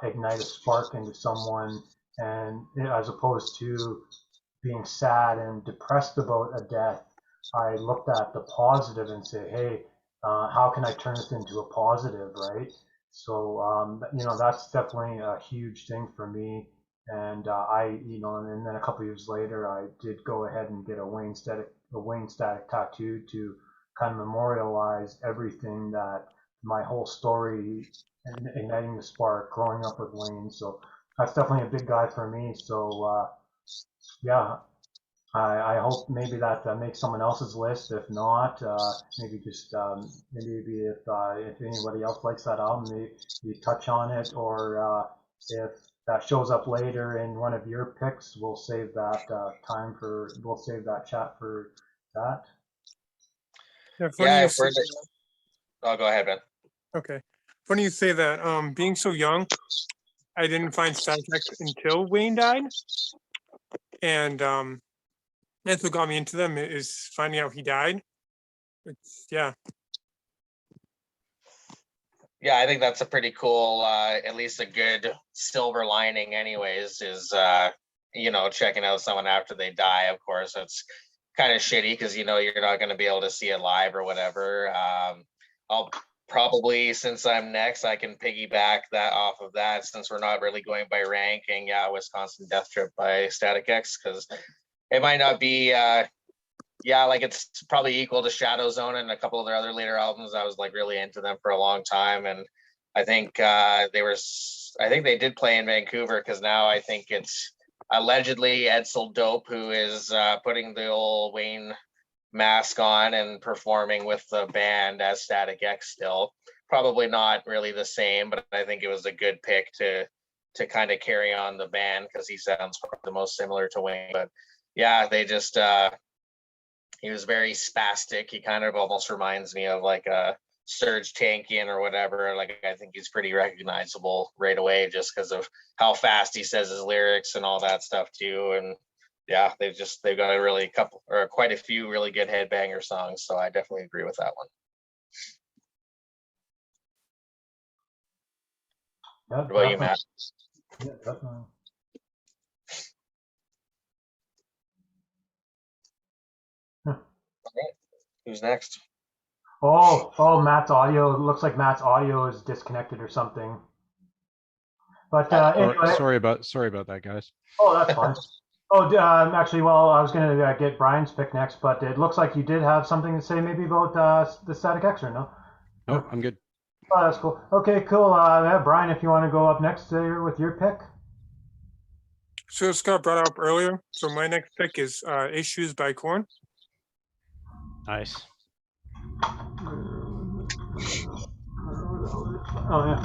Speaker 1: ignite a spark into someone, and as opposed to being sad and depressed about a death, I looked at the positive and say, hey, how can I turn this into a positive, right? So that's definitely a huge thing for me. And and then a couple years later, I did go ahead and get a Wayne Static tattoo to kind of memorialize everything, that my whole story and igniting the spark, growing up with Wayne. So that's definitely a big guy for me. So yeah, I hope maybe that makes someone else's list. If not, maybe just maybe if anybody else likes that album, maybe touch on it, or if that shows up later in one of your picks, we'll save that we'll save that chat for that.
Speaker 3: Yeah, funny
Speaker 2: Yeah,
Speaker 3: you
Speaker 2: I've
Speaker 3: say
Speaker 2: heard it. Oh, go ahead, Ben.
Speaker 3: Okay. Funny you say that. Being so young, I didn't find Static X until Wayne died. And that's what got me into them, is finding out he died. Yeah.
Speaker 2: Yeah, I think that's a pretty cool, at least a good silver lining anyways, is, checking out someone after they die. Of course, it's kind of shitty because, you're not going to be able to see it live or whatever. I'll probably, since I'm next, I can piggyback that off of that, since we're not really going by ranking. Yeah, Wisconsin Death Trip by Static X, because it might not be, like it's probably equal to Shadow Zone and a couple of their other later albums. I was like really into them for a long time, and I think I think they did play in Vancouver, because now I think it's allegedly Edsel Dope who is putting the old Wayne mask on and performing with the band as Static X still. Probably not really the same, but I think it was a good pick to kind of carry on the band, because he sounds the most similar to Wayne. But yeah, they just he was very spastic. He kind of almost reminds me of like a Serge Tankian or whatever. Like, I think he's pretty recognizable right away just because of how fast he says his lyrics and all that stuff too. And yeah, they've got a really quite a few really good headbanger songs. So I definitely agree with that one.
Speaker 1: Yeah,
Speaker 2: What about you,
Speaker 1: definitely.
Speaker 2: Matt?
Speaker 1: Yeah, definitely.
Speaker 2: Who's next?
Speaker 1: Matt's audio. It looks like Matt's audio is disconnected or something. But anyway,
Speaker 4: Sorry about that, guys.
Speaker 1: oh, that's fine. Actually, well, I was going to get Brian's pick next, but it looks like you did have something to say maybe about the Static X, or no?
Speaker 4: Nope, I'm good.
Speaker 1: Oh, that's cool. Okay, cool. Yeah, Brian, if you want to go up next with your pick.
Speaker 3: So Scott brought up earlier. So my next pick is Issues by Korn.
Speaker 4: Nice.
Speaker 1: Oh yeah.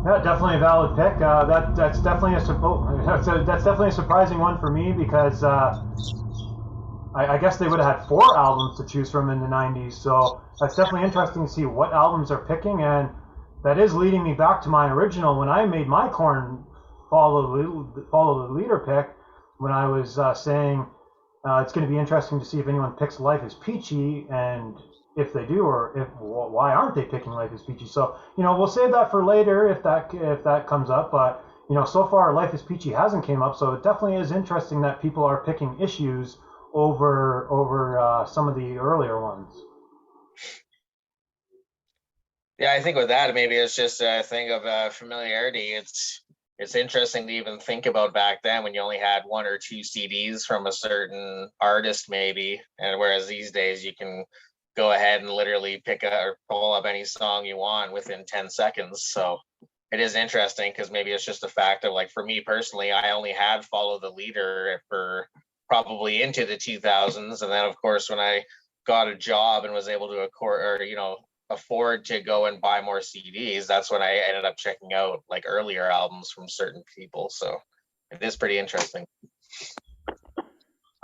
Speaker 1: Yeah, definitely a valid pick. That's definitely that's definitely a surprising one for me because I guess they would have had 4 albums to choose from in the 90s. So that's definitely interesting to see what albums they're picking, and that is leading me back to my original when I made my Korn follow the leader pick. When I was saying it's going to be interesting to see if anyone picks Life is Peachy, and if they do, or if why aren't they picking Life is Peachy? So we'll save that for later if that comes up. But so far Life is Peachy hasn't came up, so it definitely is interesting that people are picking Issues over some of the earlier ones.
Speaker 2: Yeah, I think with that, maybe it's just a thing of familiarity. It's interesting to even think about back then when you only had 1 or 2 CDs from a certain artist, maybe, and whereas these days you can go ahead and literally pick or pull up any song you want within 10 seconds. So it is interesting because maybe it's just a fact of, like, for me personally, I only had Follow the Leader for probably into the 2000s, and then of course when I got a job and was able to afford to go and buy more CDs, that's when I ended up checking out like earlier albums from certain people. So it is pretty interesting.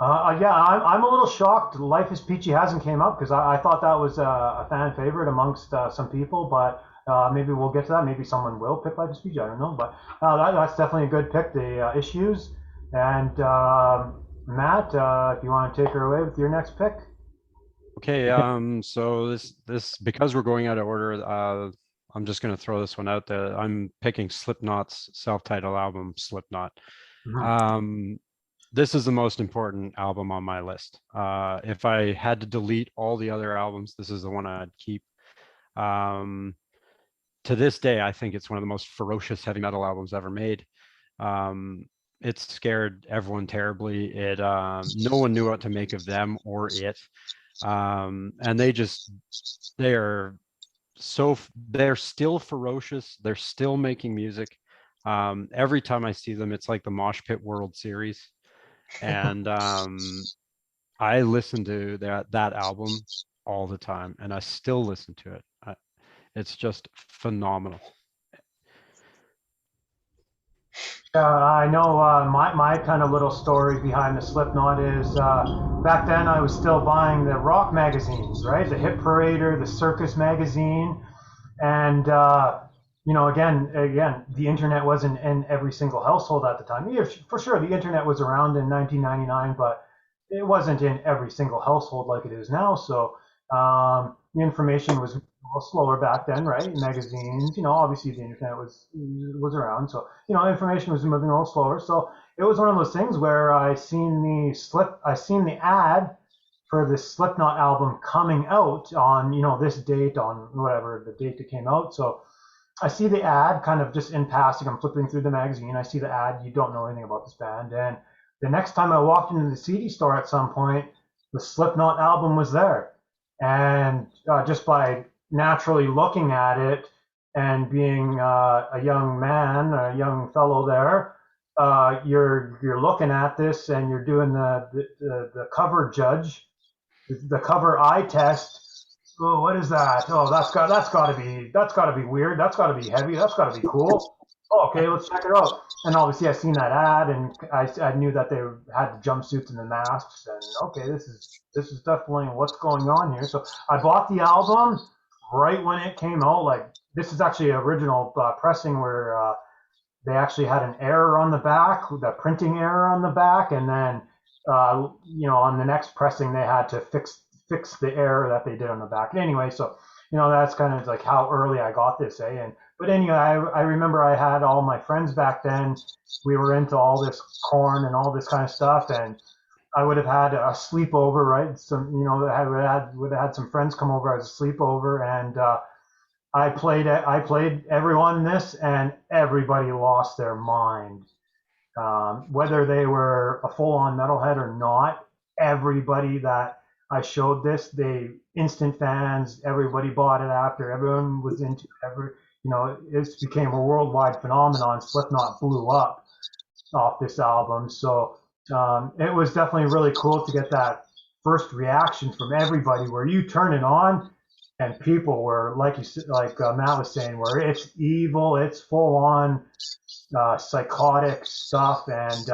Speaker 1: Yeah, I'm a little shocked Life is Peachy hasn't came up because I thought that was a fan favorite amongst some people, but maybe we'll get to that. Maybe someone will pick Life is Peachy, I don't know, but that's definitely a good pick, the Issues. And Matt, if you want to take her away with your next pick.
Speaker 4: Okay, so this because we're going out of order, I'm just going to throw this one out there. I'm picking Slipknot's self-titled album, Slipknot.
Speaker 1: Mhm.
Speaker 4: This is the most important album on my list. If I had to delete all the other albums, this is the one I'd keep. To this day, I think it's one of the most ferocious heavy metal albums ever made. It scared everyone terribly. No one knew what to make of them or it. And they're still ferocious. They're still making music. Every time I see them, it's like the Mosh Pit World Series. And I listen to that album all the time, and I still listen to it. It's just phenomenal.
Speaker 1: I know my kind of little story behind the Slipknot is back then I was still buying the rock magazines, right? The Hit Parader, the Circus magazine, and again, the internet wasn't in every single household at the time. Yeah, for sure, the internet was around in 1999, but it wasn't in every single household like it is now. So the information was a little slower back then, right? Magazines, obviously the internet was around, so information was moving a little slower. So it was one of those things where I seen the ad for the Slipknot album coming out on this date, on whatever the date it came out. So I see the ad kind of just in passing. I'm flipping through the magazine. I see the ad. You don't know anything about this band. And the next time I walked into the CD store at some point, the Slipknot album was there. And just by naturally looking at it and being a young man, a young fellow there, you're looking at this and you're doing the cover judge, the cover eye test. Oh, what is that? Oh, that's got to be weird. That's got to be heavy. That's got to be cool. Oh, okay, let's check it out. And obviously, I seen that ad, and I knew that they had the jumpsuits and the masks. And okay, this is definitely what's going on here. So I bought the album right when it came out. Like, this is actually an original pressing where they actually had an error on the back, the printing error on the back, and then on the next pressing they had to fix the error that they did on the back. Anyway, so that's kind of like how early I got this, eh? But anyway, I remember I had all my friends back then. We were into all this corn and all this kind of stuff, and I would have had a sleepover, right? Some, I would have had some friends come over as a sleepover, and I played everyone this, and everybody lost their mind. Whether they were a full-on metalhead or not, everybody that I showed this, they instant fans. Everybody bought it after. Everyone was into it became a worldwide phenomenon. Slipknot blew up off this album, so it was definitely really cool to get that first reaction from everybody, where you turn it on and people were like Matt was saying, where it's evil, it's full on psychotic stuff, and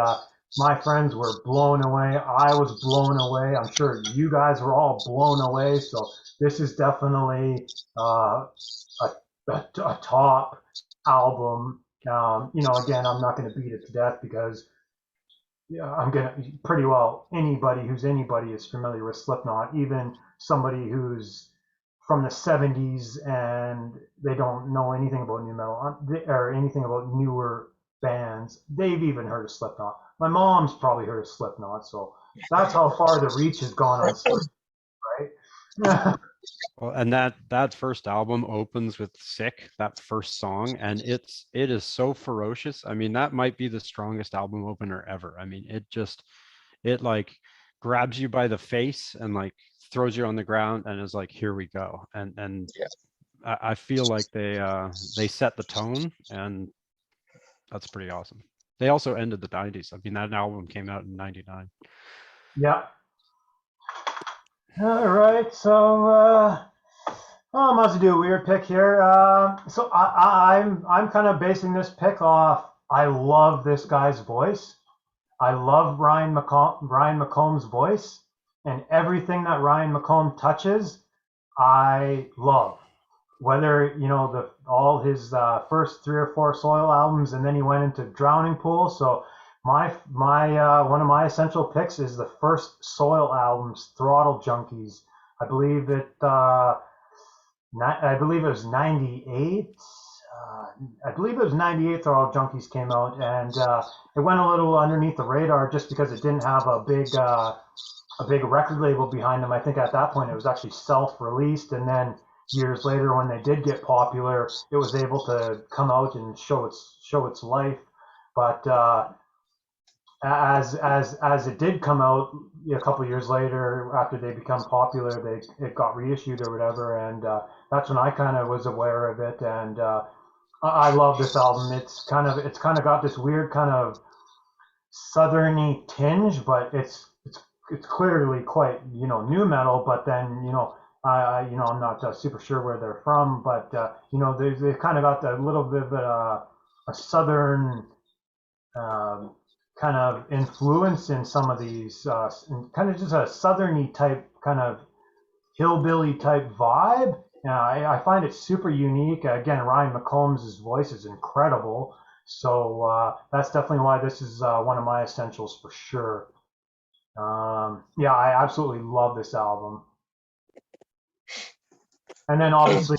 Speaker 1: my friends were blown away. I was blown away. I'm sure you guys were all blown away. So this is definitely a top album. Again, I'm not going to beat it to death because I'm gonna pretty well anybody who's anybody is familiar with Slipknot, even somebody who's from the 70s and they don't know anything about new metal or anything about newer bands. They've even heard of Slipknot. My mom's probably heard of Slipknot, so that's how far the reach has gone on Slipknot, right?
Speaker 4: Well, and that first album opens with Sick, that first song, and it is so ferocious. I mean, that might be the strongest album opener ever. I mean, it like grabs you by the face and like throws you on the ground and is like, here we go. And
Speaker 2: Yeah.
Speaker 4: I feel like they set the tone, and that's pretty awesome. They also ended the 90s. I mean, that album came out in 99.
Speaker 1: Yeah. All right, so I must do a weird pick here. So I'm kind of basing this pick off. I love this guy's voice. I love Ryan McComb's voice, and everything that Ryan McComb touches, I love. Whether all his first 3 or 4 Soil albums, and then he went into Drowning Pool. So my one of my essential picks is the first Soil album's Throttle Junkies. I believe it was 98. I believe it was 98 Throttle Junkies came out, and it went a little underneath the radar just because it didn't have a big record label behind them. I think at that point it was actually self-released, and then years later when they did get popular, it was able to come out and show its life. But as it did come out a couple of years later, after they become popular, it got reissued or whatever, and that's when I kind of was aware of it, and I love this album. It's kind of got this weird kind of southerny tinge, but it's clearly quite new metal. But then I'm not super sure where they're from, but they've kind of got a little bit of a southern kind of influence in some of these, kind of just a southerny type, kind of hillbilly type vibe. I find it super unique. Again, Ryan McCombs' voice is incredible. So that's definitely why this is one of my essentials for sure. I absolutely love this album. And then obviously,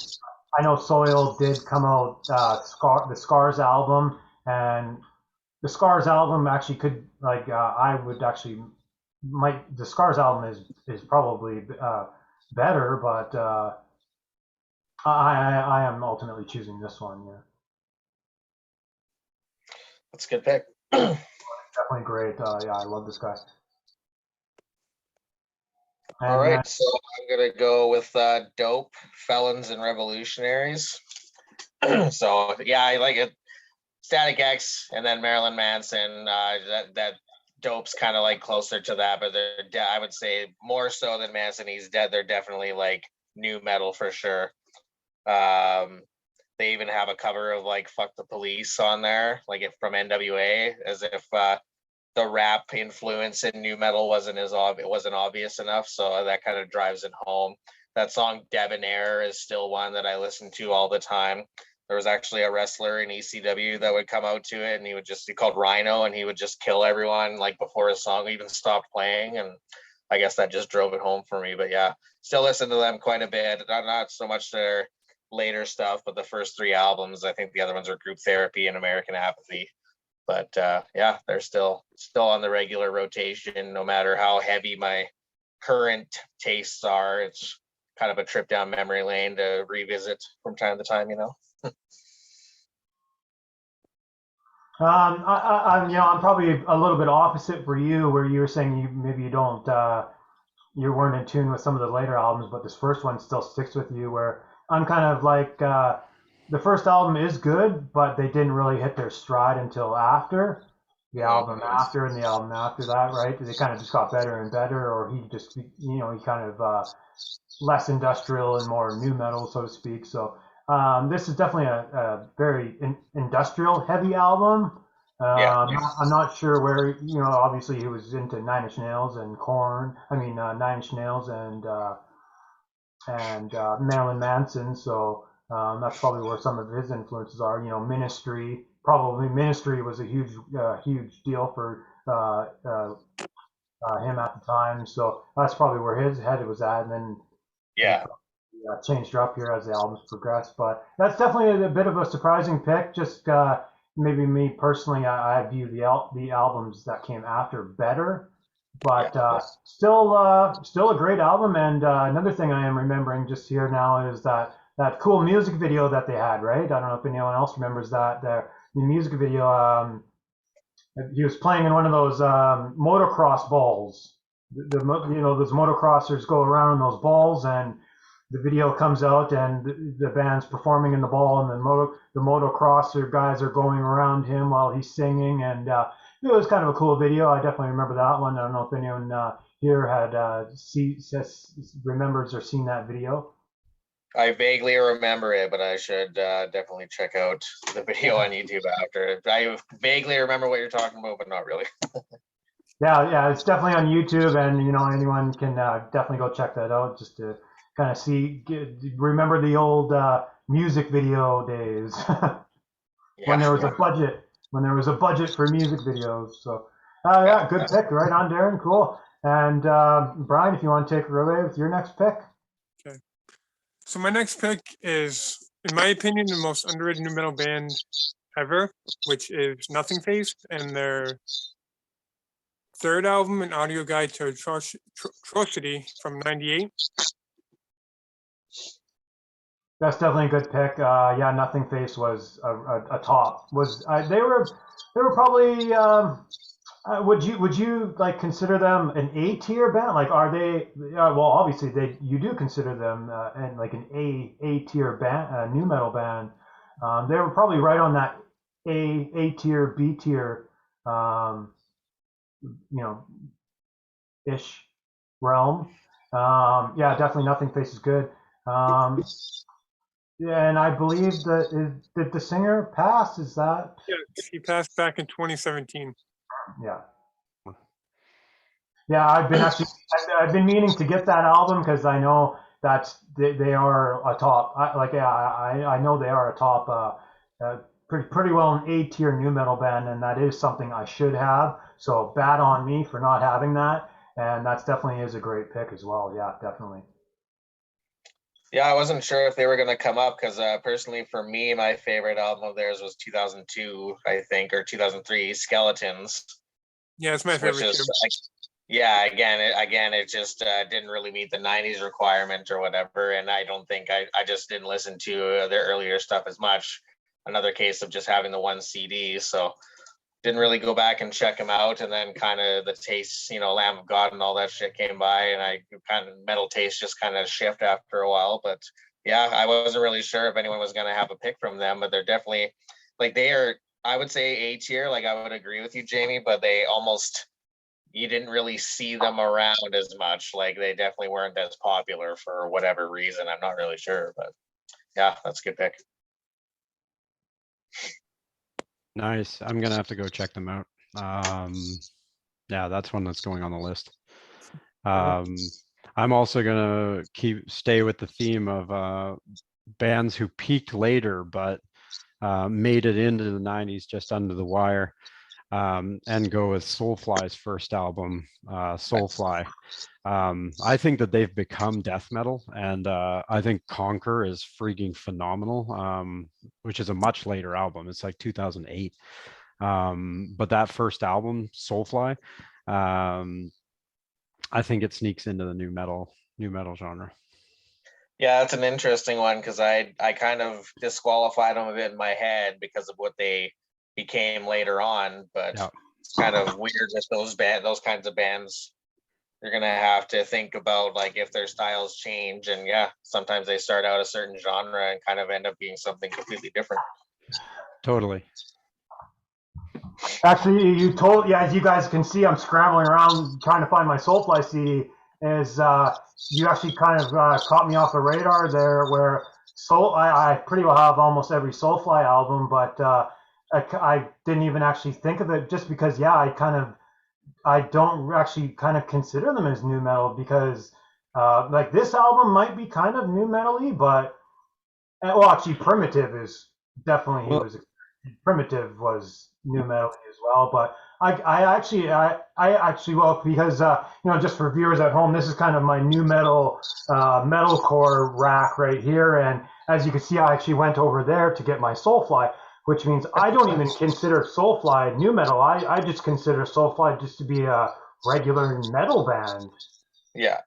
Speaker 1: I know Soil did come out, the Scars album, and the Scars album actually could, I would actually, the Scars album is probably better, but I am ultimately choosing this one. Yeah,
Speaker 2: That's a good pick.
Speaker 1: definitely great. I love this guy. And,
Speaker 2: all right, so I'm gonna go with Dope, Felons and Revolutionaries. So yeah, I like it. Static X and then Marilyn Manson. That Dope's kind of like closer to that, but I would say more so than Manson. He's dead. They're definitely like new metal for sure. They even have a cover of like "Fuck the Police" on there, like it from NWA, as if the rap influence in new metal wasn't obvious enough. So that kind of drives it home. That song "Debonair" is still one that I listen to all the time. There was actually a wrestler in ECW that would come out to it, and he called Rhino, and he would just kill everyone like before his song even stopped playing. And I guess that just drove it home for me. But yeah, still listen to them quite a bit. Not so much their later stuff, but the first 3 albums, I think the other ones are Group Therapy and American Apathy. But yeah, they're still on the regular rotation, no matter how heavy my current tastes are. It's kind of a trip down memory lane to revisit from time to time, you know.
Speaker 1: I'm probably a little bit opposite for you, where you were saying you weren't in tune with some of the later albums, but this first one still sticks with you. Where I'm kind of like, the first album is good, but they didn't really hit their stride until after the album after and the album after that, right? They kind of just got better and better, or he kind of less industrial and more new metal, so to speak. So this is definitely a very industrial heavy album. I'm not sure where, obviously he was into Nine Inch Nails and Nine Inch Nails and Marilyn Manson. So that's probably where some of his influences are. Ministry. Probably Ministry was a huge deal for him at the time. So that's probably where his head was at. And then changed up here as the albums progressed. But that's definitely a bit of a surprising pick. Just maybe me personally, I view the albums that came after better. But still a great album. And another thing I am remembering just here now is that cool music video that they had, right? I don't know if anyone else remembers that. The music video, he was playing in one of those motocross balls. Those motocrossers go around in those balls, and the video comes out, and the band's performing in the ball, and the motocrosser guys are going around him while he's singing, and it was kind of a cool video. I definitely remember that one. I don't know if anyone here had remembers or seen that video.
Speaker 2: I vaguely remember it, but I should definitely check out the video on YouTube after. I vaguely remember what you're talking about, but not really.
Speaker 1: Yeah, it's definitely on YouTube, and anyone can definitely go check that out just to kind of remember the old music video days when there was a budget for music videos. So good pick, right on, Darren. Cool. And Brian, if you want to take it away with your next pick.
Speaker 3: Okay. So my next pick is, in my opinion, the most underrated new metal band ever, which is Nothing Face, and their third album, An Audio Guide to Atrocity from '98.
Speaker 1: That's definitely a good pick. Nothing Face was a top. They were probably. Would you like consider them an A tier band? Like, are they? Well, obviously you do consider them and like an A tier band, new metal band. They were probably right on that A tier, B tier, ish realm. Definitely Nothing Face is good. And I believe did the singer pass? Is that?
Speaker 3: Yeah, he passed back in 2017.
Speaker 1: Yeah, I've been meaning to get that album because I know they are a top. I know they are a top, pretty well an A tier new metal band, and that is something I should have. So bad on me for not having that, and that's definitely is a great pick as well. Yeah, definitely.
Speaker 2: Yeah, I wasn't sure if they were going to come up because personally, for me, my favorite album of theirs was 2002, I think, or 2003, Skeletons.
Speaker 3: Yeah, it's my favorite too.
Speaker 2: Again, it just didn't really meet the 90s requirement or whatever, and I don't think I just didn't listen to their earlier stuff as much. Another case of just having the one CD, so didn't really go back and check them out. And then kind of the tastes, Lamb of God and all that shit came by, and I kind of metal taste just kind of shift after a while. But yeah, I wasn't really sure if anyone was going to have a pick from them, but they're definitely they are, I would say, A tier. Like, I would agree with you, Jamie, but they almost, you didn't really see them around as much. Like, they definitely weren't as popular for whatever reason. I'm not really sure, but yeah, that's a good pick.
Speaker 4: Nice. I'm gonna have to go check them out. That's one that's going on the list. I'm also gonna stay with the theme of bands who peaked later but made it into the 90s just under the wire. and go with Soulfly's first album, Soulfly. I think that they've become death metal, and I think Conquer is freaking phenomenal, which is a much later album. It's like 2008. But that first album, Soulfly, I think it sneaks into the new metal genre.
Speaker 2: Yeah, that's an interesting one because I kind of disqualified them a bit in my head because of what they became later on. But
Speaker 4: Yeah.
Speaker 2: it's kind of weird that those kinds of bands, you're gonna have to think about like if their styles change, and yeah, sometimes they start out a certain genre and kind of end up being something completely different.
Speaker 4: Totally.
Speaker 1: Actually, yeah, as you guys can see, I'm scrambling around trying to find my Soulfly CD. You actually kind of caught me off the radar there, where I pretty well have almost every Soulfly album, but I didn't even actually think of it just because, yeah, I don't actually kind of consider them as new metal because like this album might be kind of new metal-y, but well, actually, Primitive is definitely Primitive was new metal as well, but I actually well because just for viewers at home, this is kind of my new metal metalcore rack right here, and as you can see, I actually went over there to get my Soulfly, which means I don't even consider Soulfly new metal. I just consider Soulfly just to be a regular metal band.
Speaker 2: Yeah.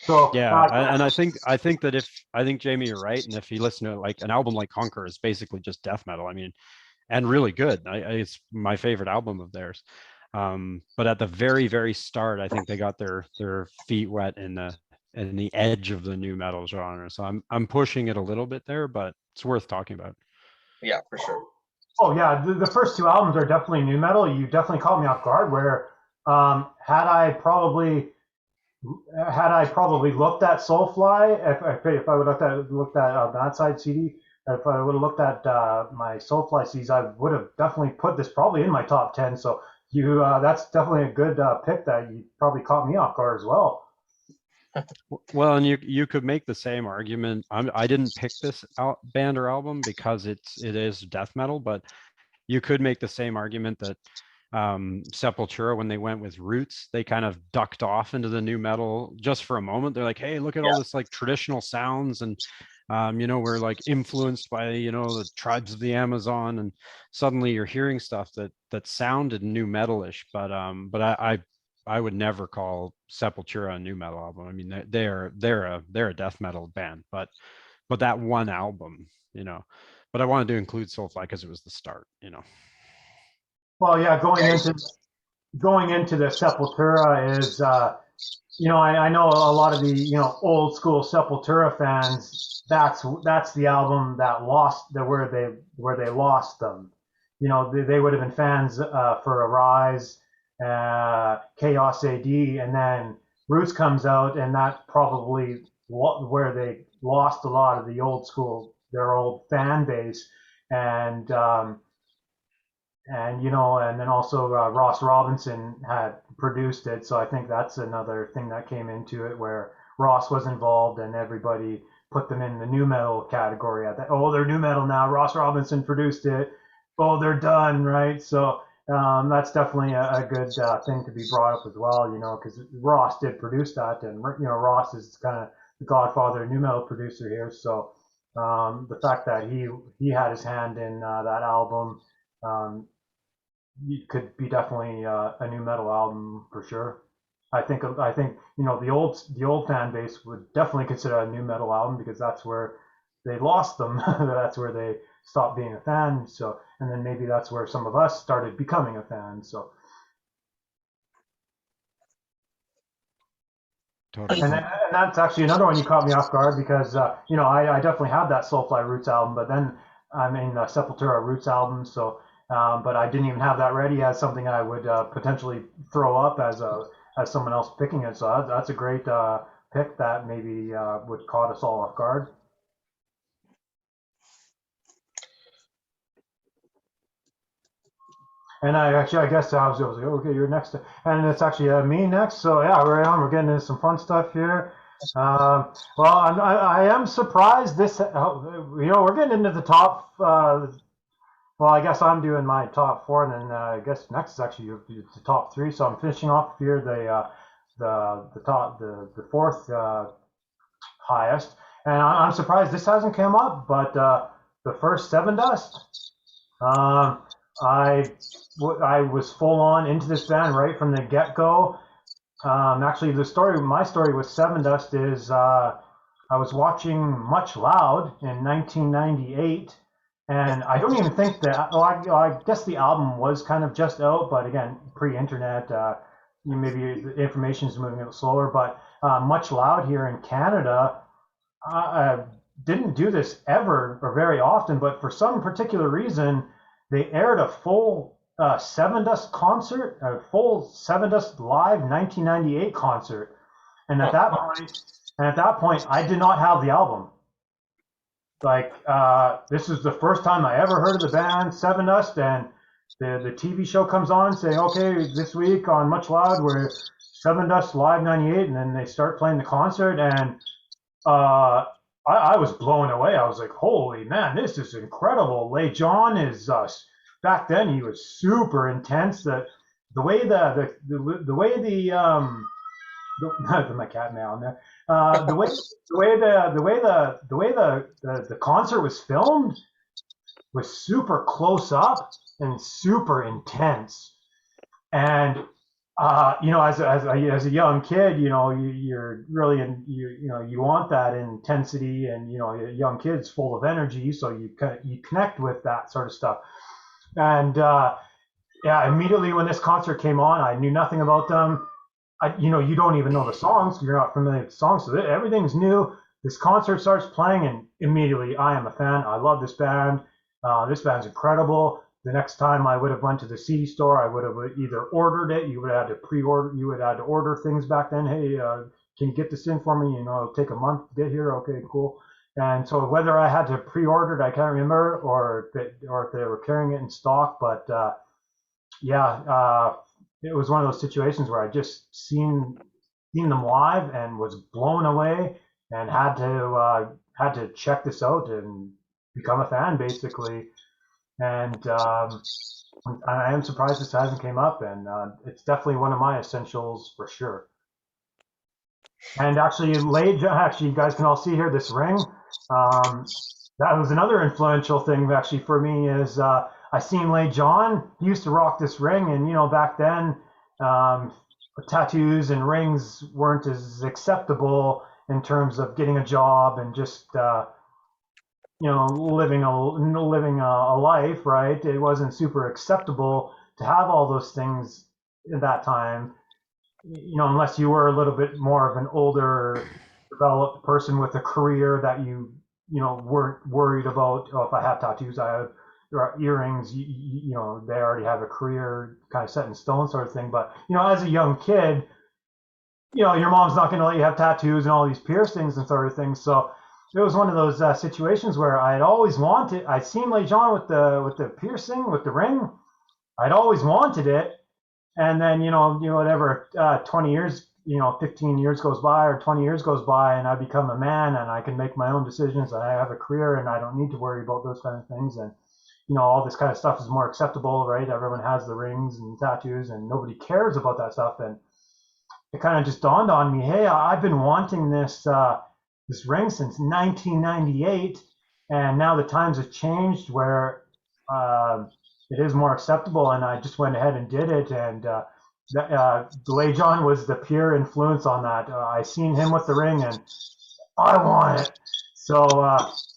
Speaker 1: So
Speaker 4: yeah, and I think that I think Jamie, you're right, and if you listen to like an album like Conquer is basically just death metal. I mean, and really good. It's my favorite album of theirs. But at the very, very start, I think they got their feet wet in the edge of the new metal genre. So I'm pushing it a little bit there, but it's worth talking about.
Speaker 2: Yeah, for sure.
Speaker 1: Oh yeah, the first two albums are definitely new metal. You definitely caught me off guard. Where had I probably looked at Soulfly, if I would have looked at Bad Side CD, if I would have looked at my Soulfly CDs, I would have definitely put this probably in my top 10. So that's definitely a good pick that you probably caught me off guard as well.
Speaker 4: Well, and you could make the same argument. I didn't pick this band or album because it is death metal, but you could make the same argument that Sepultura, when they went with Roots, they kind of ducked off into the new metal just for a moment. They're like, hey, look at all this like traditional sounds, and we're like influenced by the tribes of the Amazon, and suddenly you're hearing stuff that sounded new metalish, but I would never call Sepultura a new metal album. I mean, they're a death metal band, but that one album, but I wanted to include Soulfly because it was the start,
Speaker 1: Well, yeah, going into the Sepultura is, I know a lot of the old school Sepultura fans. That's the album that where they lost them. They would have been fans for Arise, Chaos AD, and then Roots comes out, and that's probably where they lost a lot of their old fan base, and then also Ross Robinson had produced it, so I think that's another thing that came into it, where Ross was involved and everybody put them in the new metal category. They're new metal now. Ross Robinson produced it. Oh, they're done, right? So that's definitely a good thing to be brought up as well, because Ross did produce that, and Ross is kind of the godfather new metal producer here. So the fact that he had his hand in that album. It could be definitely a new metal album for sure. I think the old fan base would definitely consider a new metal album because that's where they lost them. That's where they stopped being a fan. So, and then maybe that's where some of us started becoming a fan. So,
Speaker 4: totally.
Speaker 1: And that's actually another one you caught me off guard because I definitely had that Soulfly Roots album, but then I mean the Sepultura Roots album. So. But I didn't even have that ready as something I would potentially throw up as someone else picking it. So that's a great pick that maybe would caught us all off guard. And I guess I was like, okay, you're next, and it's actually me next. So yeah, right on. We're getting into some fun stuff here. Well, I am surprised. We're getting into the top. Well, I guess I'm doing my top four, and then I guess next is actually the top three. So I'm finishing off here the fourth highest, and I'm surprised this hasn't come up. But the first Seven Dust, I was full on into this band right from the get go. Actually, my story with Seven Dust is I was watching Much Loud in 1998. And I don't even think that. Well, I guess the album was kind of just out, but again, pre-internet, maybe the information is moving a little slower. But Much Loud here in Canada didn't do this ever or very often, but for some particular reason, they aired a full Seven Dust concert, a full Seven Dust live 1998 concert, and at that point, I did not have the album. Like, this is the first time I ever heard of the band Seven Dust, and the TV show comes on saying, okay, this week on Much Loud, we're Seven Dust Live 98, and then they start playing the concert, and I was blown away. I was like, holy man, this is incredible. Lay John is, back then he was super intense. The way my cat meow there. The concert was filmed was super close up and super intense. And as a young kid, you're really you want that intensity, and a young kid's full of energy, so you connect with that sort of stuff. And immediately when this concert came on, I knew nothing about them. You don't even know the songs. You're not familiar with the songs, so everything's new. This concert starts playing, and immediately I am a fan. I love this band. This band's incredible. The next time I would have went to the CD store, I would have either ordered it. You would have had to pre-order. You would have had to order things back then. Hey, can you get this in for me? It'll take a month to get here. Okay, cool. And so whether I had to pre-order it, I can't remember, or if they were carrying it in stock. But it was one of those situations where I just seen them live and was blown away, and had to check this out and become a fan basically. And I am surprised this hasn't came up, and it's definitely one of my essentials for sure. And actually, you guys can all see here this ring. That was another influential thing actually for me is I seen Lay John. He used to rock this ring, and back then tattoos and rings weren't as acceptable in terms of getting a job and just living a life, right? It wasn't super acceptable to have all those things at that time, unless you were a little bit more of an older, developed person with a career that you weren't worried about. Oh, if I have tattoos, I have earrings. They already have a career kind of set in stone, sort of thing. But as a young kid, your mom's not going to let you have tattoos and all these piercings and sort of things. So it was one of those situations where I had always wanted. I'd seen Lay John with the piercing, with the ring. I'd always wanted it, and then whatever 20 years, 15 years goes by or 20 years goes by, and I become a man, and I can make my own decisions, and I have a career, and I don't need to worry about those kind of things, and all this kind of stuff is more acceptable, right? Everyone has the rings and tattoos, and nobody cares about that stuff. And it kind of just dawned on me, hey, I've been wanting this ring since 1998, and now the times have changed where it is more acceptable, and I just went ahead and did it. And Lay John was the pure influence on that. I seen him with the ring, and I want it. So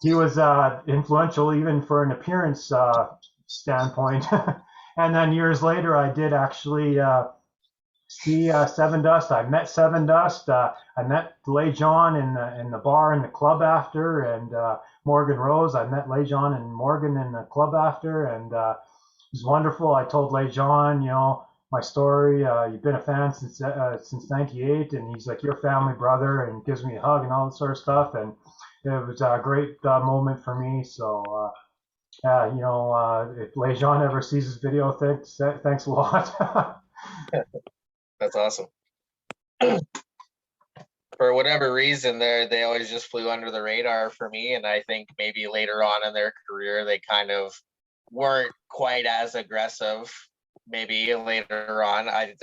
Speaker 1: he was influential even for an appearance standpoint. And then years later, I did actually see Seven Dust. I met Seven Dust. I met Lay John in the bar in the club after, and Morgan Rose. I met Lay John and Morgan in the club after, and it was wonderful. I told Lay John, my story. You've been a fan since '98, and he's like your family brother, and gives me a hug and all that sort of stuff. And it was a great moment for me. So, if Lay John ever sees this video, thanks a lot.
Speaker 2: That's awesome. For whatever reason, they always just flew under the radar for me, and I think maybe later on in their career they kind of weren't quite as aggressive. Maybe later on. I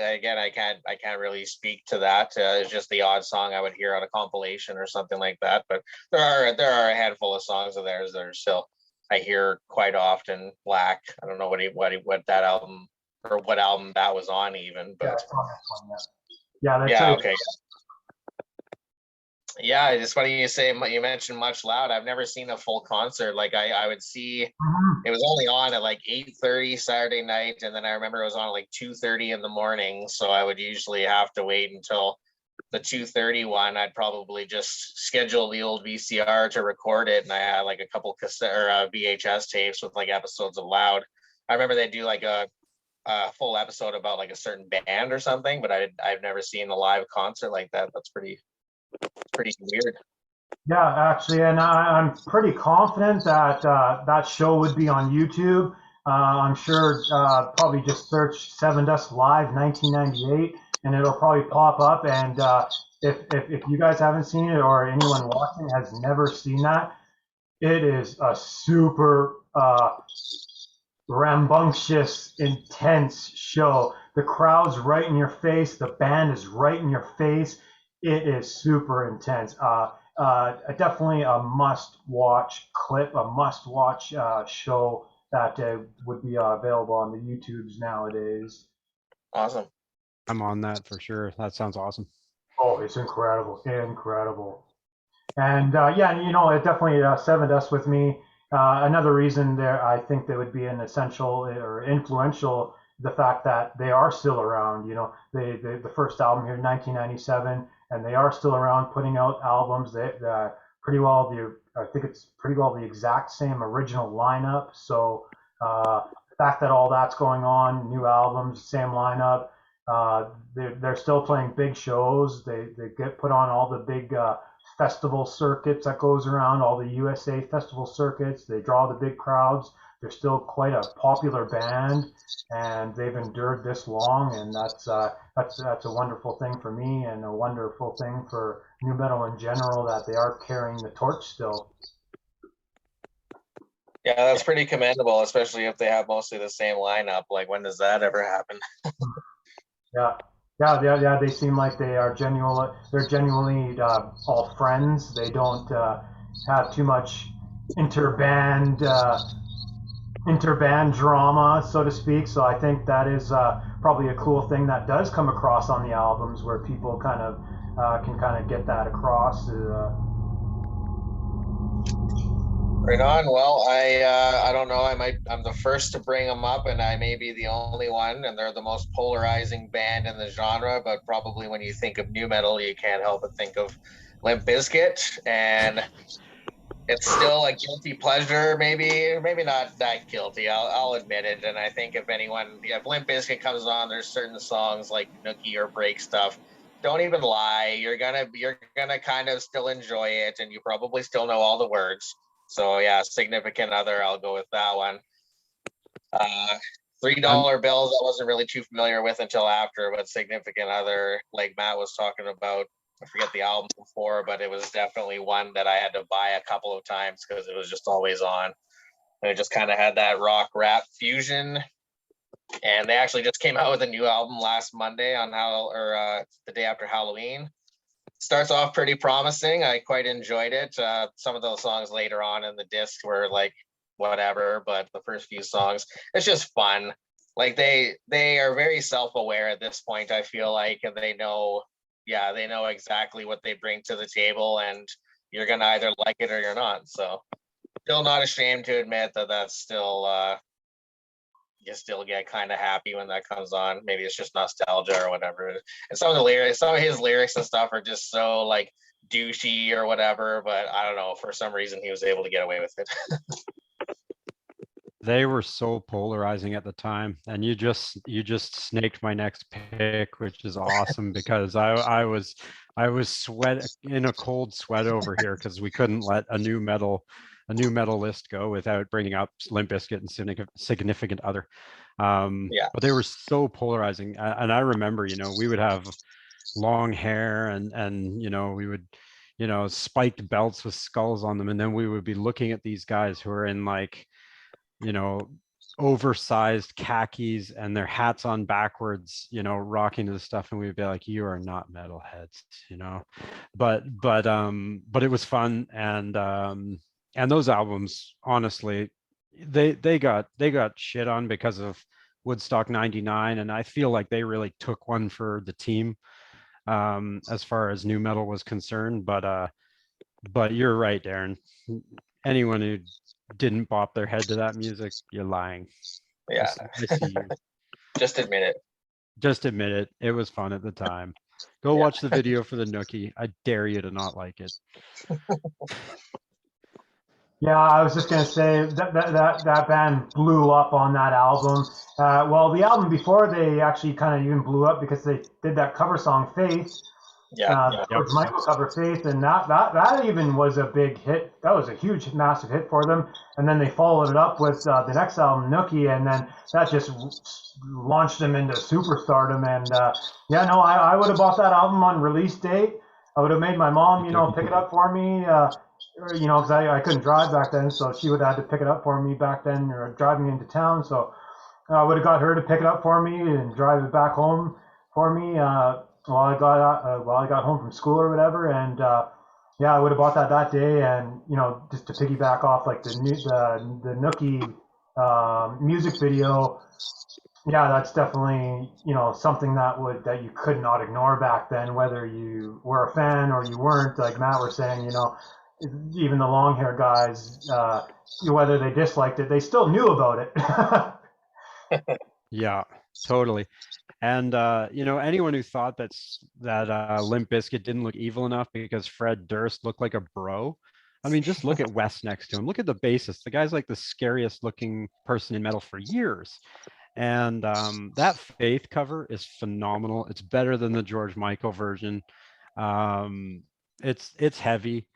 Speaker 2: can't really speak to that. It's just the odd song I would hear on a compilation or something like that. But there are a handful of songs of theirs that are still I hear quite often. Black. I don't know what that album or what album that was on even. But
Speaker 1: Yeah, it's on this one. Yeah, that's
Speaker 2: yeah, okay. Yeah, it's funny you mentioned Much Loud. I've never seen a full concert. Like I would see it was only on at like 8:30 Saturday night, and then I remember it was on at like 2:30 in the morning. So I would usually have to wait until the 2:30 one. I'd probably just schedule the old VCR to record it, and I had like a couple cassette or VHS tapes with like episodes of Loud. I remember they do like a full episode about like a certain band or something, but I've never seen a live concert like that. That's pretty weird.
Speaker 1: Yeah, actually, and I'm pretty confident that that show would be on YouTube. I'm sure probably just search Seven Dust Live 1998, and it'll probably pop up. And if you guys haven't seen it or anyone watching has never seen that, it is a super rambunctious, intense show. The crowd's right in your face. The band is right in your face. It is super intense. Definitely a must-watch clip, a must-watch show that would be available on the YouTubes nowadays.
Speaker 2: Awesome.
Speaker 4: I'm on that for sure. That sounds awesome.
Speaker 1: Oh, it's incredible, incredible. And yeah, you know, it definitely Seven Dust with me. Another reason there, I think they would be an essential or influential, the fact that they are still around. You know, the first album here, 1997. And they are still around putting out albums. I think it's pretty well the exact same original lineup. So the fact that all that's going on, new albums, same lineup, they're still playing big shows. They get put on all the big festival circuits that goes around, all the USA festival circuits. They draw the big crowds. They're still quite a popular band, and they've endured this long, and that's a wonderful thing for me, and a wonderful thing for nu metal in general, that they are carrying the torch still.
Speaker 2: Yeah, that's pretty commendable, especially if they have mostly the same lineup. Like, when does that ever happen?
Speaker 1: Yeah. They seem like they are genuinely. They're genuinely all friends. They don't have too much interband drama, so to speak. So I think that is probably a cool thing that does come across on the albums, where people kind of can kind of get that across.
Speaker 2: Right on. Well, I don't know. I'm the first to bring them up, and I may be the only one. And they're the most polarizing band in the genre. But probably when you think of nu metal, you can't help but think of Limp Bizkit, and it's still a guilty pleasure, maybe not that guilty. I'll admit it. And I think if Limp Bizkit comes on, there's certain songs like Nookie or Break Stuff. Don't even lie. You're gonna kind of still enjoy it, and you probably still know all the words. So yeah, Significant Other, I'll go with that one. $3 bills, I wasn't really too familiar with until after, but Significant Other, like Matt was talking about, I forget the album before, but it was definitely one that I had to buy a couple of times because it was just always on. And it just kind of had that rock rap fusion. And they actually just came out with a new album last Monday the day after Halloween. Starts off pretty promising. I quite enjoyed it. Some of those songs later on in the disc were like whatever, but the first few songs, it's just fun. Like they are very self-aware at this point, I feel like, and they know exactly what they bring to the table, and you're gonna either like it or you're not. So still not ashamed to admit that that's still you still get kind of happy when that comes on. Maybe it's just nostalgia or whatever. And some of his lyrics and stuff are just so like douchey or whatever, but I don't know, for some reason he was able to get away with it.
Speaker 4: They were so polarizing at the time, and you just snaked my next pick, which is awesome because I was in a cold sweat over here because we couldn't let a new metal list go without bringing up Limp Bizkit and Significant Other. But they were so polarizing, and I remember, we would have long hair and we would spiked belts with skulls on them, and then we would be looking at these guys who are in like oversized khakis and their hats on backwards, you know, rocking to the stuff, and we'd be like, you are not metalheads, you know. But it was fun, and those albums, honestly, they got shit on because of Woodstock 99, and I feel like they really took one for the team as far as new metal was concerned. But you're right, Darren. Anyone who didn't bop their head to that music, you're lying.
Speaker 2: Yeah.
Speaker 4: I see you.
Speaker 2: Just admit it.
Speaker 4: Just admit it. It was fun at the time. Go watch the video for the Nookie. I dare you to not like it.
Speaker 1: Yeah, I was just gonna say that band blew up on that album. Well, the album before, they actually kind of even blew up because they did that cover song "Faith." George Michael cover "Faith," and that even was a big hit. That was a huge, massive hit for them. And then they followed it up with the next album, "Nookie," and then that just launched them into superstardom. And I would have bought that album on release date. I would have made my mom, pick it up for me. Because I couldn't drive back then, so she would have had to pick it up for me back then, or driving into town. So I would have got her to pick it up for me and drive it back home for me while I got home from school or whatever. And I would have bought that day, and just to piggyback off like the Nookie music video. Yeah, that's definitely something that you could not ignore back then, whether you were a fan or you weren't. Like Matt was saying, even the long hair guys, whether they disliked it, they still knew about it.
Speaker 4: Yeah, totally. And anyone who thought that Limp Bizkit didn't look evil enough because Fred Durst looked like a bro. I mean, just look at Wes next to him. Look at the bassist. The guy's like the scariest looking person in metal for years. And that Faith cover is phenomenal. It's better than the George Michael version. It's heavy.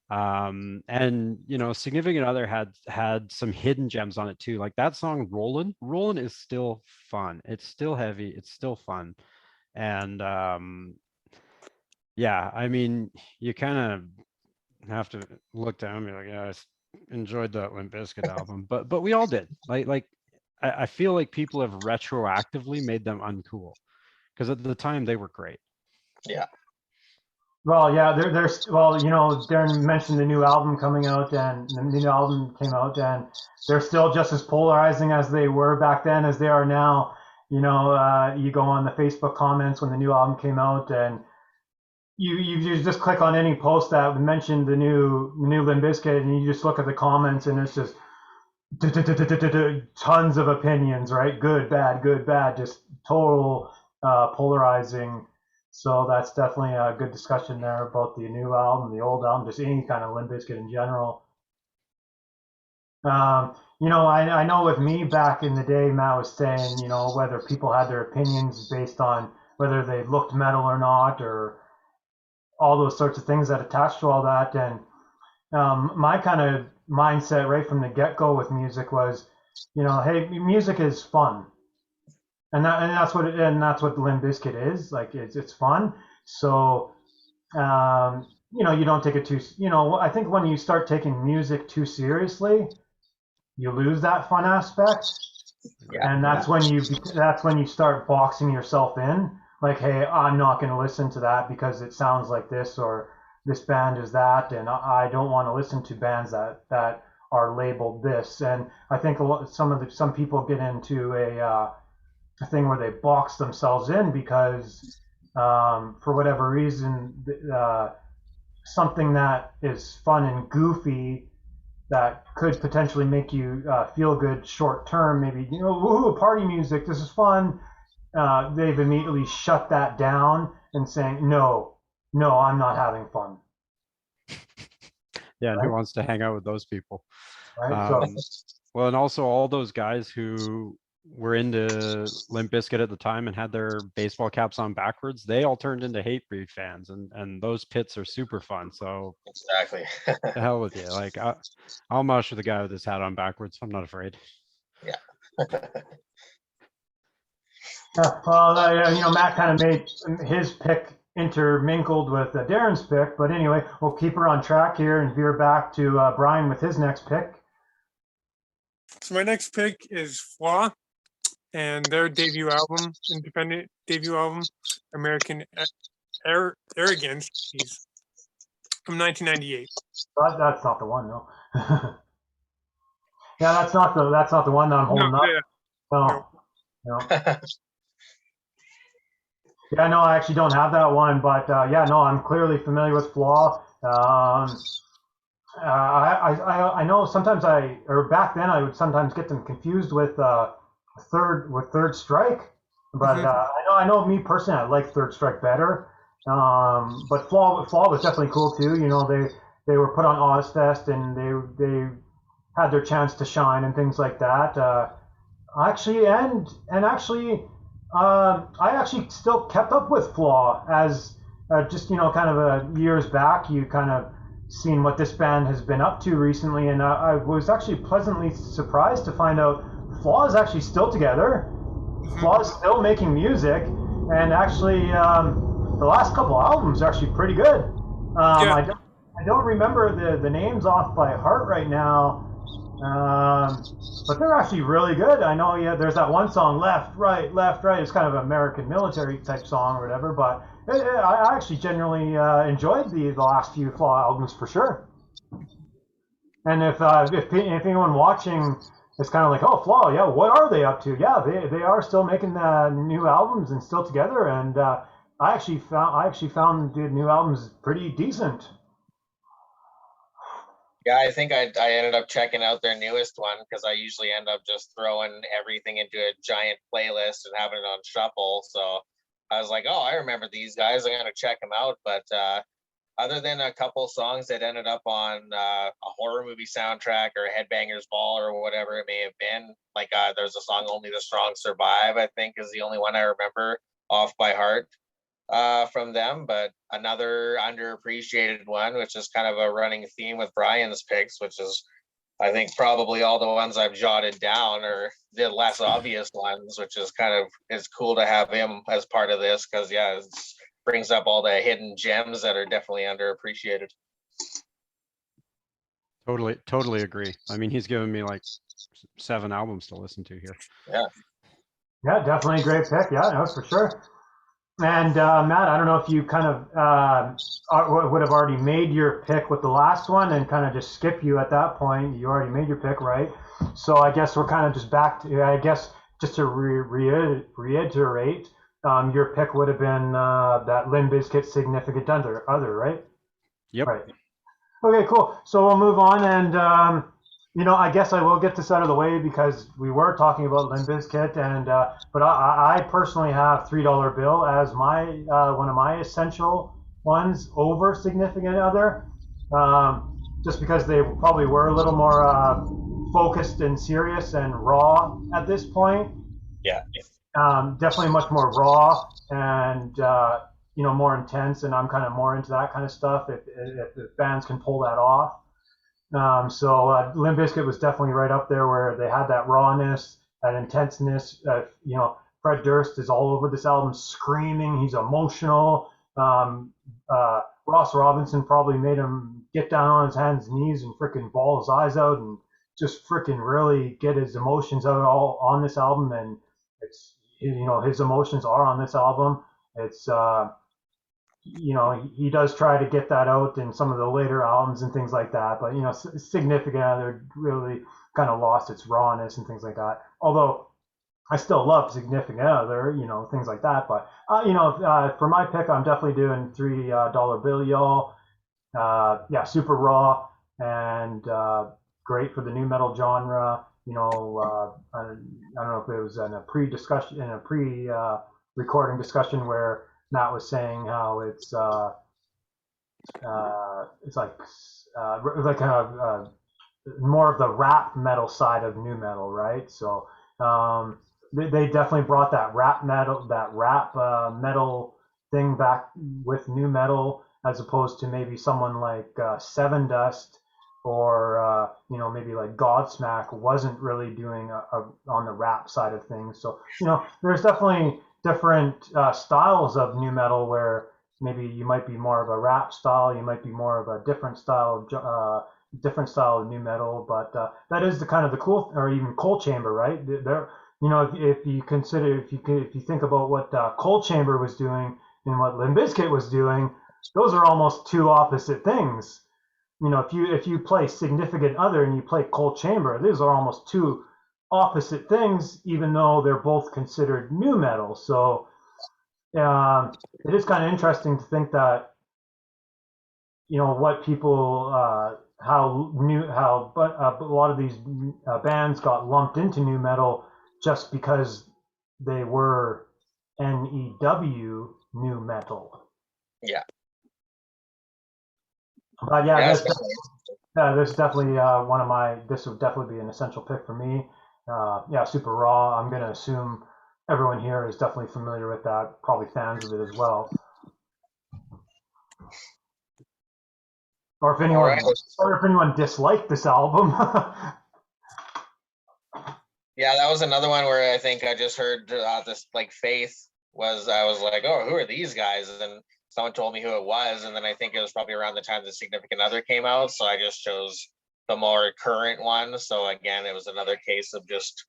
Speaker 4: And Significant Other had some hidden gems on it too, like that song Rollin' is still fun. It's still heavy, it's still fun. And I mean, you kind of have to look down and be like, yeah, I enjoyed that Limp Bizkit album, but we all did. I feel like people have retroactively made them uncool because at the time they were great.
Speaker 2: Yeah.
Speaker 1: Well, yeah, Darren mentioned the new album coming out, and the new album came out, and they're still just as polarizing as they were back then as they are now. You go on the Facebook comments when the new album came out, and you just click on any post that mentioned the new Limp Bizkit, and you just look at the comments, and it's just tons of opinions, right? Good, bad, just total polarizing. So that's definitely a good discussion there about the new album, the old album, just any kind of Limp Bizkit in general. I know with me back in the day, Matt was saying, whether people had their opinions based on whether they looked metal or not, or all those sorts of things that attach to all that. And my kind of mindset right from the get-go with music was, hey, music is fun. And that's what Limp Bizkit is. Like it's fun. So you don't take it too. I think when you start taking music too seriously, you lose that fun aspect. Yeah, and that's when you start boxing yourself in. Like, hey, I'm not going to listen to that because it sounds like this, or this band is that, and I don't want to listen to bands that are labeled this. And I think some people get into a thing where they box themselves in because for whatever reason something that is fun and goofy that could potentially make you feel good short term, maybe woohoo, party music, this is fun, they've immediately shut that down and saying no, I'm not having fun.
Speaker 4: Yeah, and who wants to hang out with those people,
Speaker 1: right?
Speaker 4: Well, and also all those guys who were into Limp Bizkit at the time and had their baseball caps on backwards, they all turned into Hatebreed fans, and those pits are super fun. So
Speaker 2: exactly.
Speaker 4: The hell with you. Like I'll mush with the guy with his hat on backwards. I'm not afraid.
Speaker 2: Yeah.
Speaker 1: Well, Matt kind of made his pick intermingled with Darren's pick, but anyway, we'll keep her on track here and veer back to Brian with his next pick.
Speaker 3: So my next pick is Flaw and their independent debut album, American Arrogance, from 1998.
Speaker 1: That's not the one, no. Yeah, that's not the one that I'm holding up.
Speaker 3: Yeah.
Speaker 1: No. Yeah, no, I actually don't have that one, but yeah, no, I'm clearly familiar with Flaw. I know sometimes back then I would sometimes get them confused with Third Strike, but I know me personally, I like Third Strike better. But Flaw was definitely cool too. You know, they were put on Ozfest and they had their chance to shine and things like that. I actually still kept up with Flaw as just, you know, kind of years back. You kind of seen what this band has been up to recently, and I was actually pleasantly surprised to find out Flaw is actually still together. Flaw is still making music, and actually the last couple albums are actually pretty good. I don't remember the names off by heart right now, but they're actually really good. I know, yeah, there's that one song, Left, Right. It's kind of an American military type song or whatever, but I actually genuinely enjoyed the last few Flaw albums for sure. And if anyone watching is kind of like, oh, Flaw, yeah, what are they up to? Yeah, they are still making new albums and still together, and I actually found the new albums pretty decent.
Speaker 2: Yeah, I think I ended up checking out their newest one because I usually end up just throwing everything into a giant playlist and having it on shuffle. So I was like, oh, I remember these guys. I'm going to check them out. But other than a couple songs that ended up on a horror movie soundtrack or Headbangers Ball or whatever it may have been, like there's a song, Only the Strong Survive, I think is the only one I remember off by heart from them. But another underappreciated one, which is kind of a running theme with Brian's picks, which is I think probably all the ones I've jotted down are the less obvious ones, which is it's cool to have him as part of this because it brings up all the hidden gems that are definitely underappreciated.
Speaker 4: Totally agree. I mean, he's given me like 7 albums to listen to here.
Speaker 1: Yeah, definitely a great pick. Yeah, no, for sure. And Matt, I don't know if you kind of would have already made your pick with the last one and kind of just skip you at that point. You already made your pick, right? So I guess we're kind of just back to, I guess, just to reiterate, your pick would have been that Limp Bizkit Significant Other, right?
Speaker 4: Yep.
Speaker 1: Right. Okay, cool. So we'll move on, and you know, I guess I will get this out of the way because we were talking about Limp Bizkit, and but I personally have $3 Bill as my one of my essential ones over Significant Other, just because they probably were a little more focused and serious and raw at this point.
Speaker 2: Yeah.
Speaker 1: Definitely much more raw and you know, more intense, and I'm kind of more into that kind of stuff if bands can pull that off. So Limp Bizkit was definitely right up there where they had that rawness, that intenseness. You know, Fred Durst is all over this album screaming. He's emotional. Ross Robinson probably made him get down on his hands and knees and freaking bawl his eyes out and just freaking really get his emotions out all on this album. And it's, you know, his emotions are on this album. It's you know, he does try to get that out in some of the later albums and things like that, but you know, Significant Other really kind of lost its rawness and things like that. Although I still love Significant Other, you know, things like that. But you know, for my pick, I'm definitely doing $3 Bill, y'all. Yeah, super raw and great for the new metal genre. You know, I don't know if it was in a recording discussion where Matt was saying how it's like more of the rap metal side of new metal, right? So they definitely brought that rap metal thing back with new metal, as opposed to maybe someone like Seven Dust or you know, maybe like Godsmack wasn't really doing on the rap side of things. So you know, there's definitely different styles of new metal where maybe you might be more of a rap style, you might be more of a different style of different style of new metal, but that is the kind of the cool, or even Cold Chamber, right? There, you know, if you consider, if you think about what Cold Chamber was doing and what Limp Bizkit was doing, those are almost two opposite things. You know, if you play Significant Other and you play Cold Chamber, these are almost two opposite things, even though they're both considered new metal. So it is kind of interesting to think that, you know, what people but a lot of these bands got lumped into new metal just because they were NEW new metal.
Speaker 2: Yeah.
Speaker 1: But yeah,
Speaker 2: Yeah,
Speaker 1: this is definitely one of my. This would definitely be an essential pick for me. Yeah, Super Raw. I'm gonna assume everyone here is definitely familiar with that. Probably fans of it as well. Or if
Speaker 2: All right.
Speaker 1: anyone disliked this album.
Speaker 2: Yeah, that was another one where I think I just heard this like Faith was. I was like, oh, who are these guys? And then someone told me who it was, and then I think it was probably around the time the Significant Other came out, so I just chose the more current one. So again, it was another case of just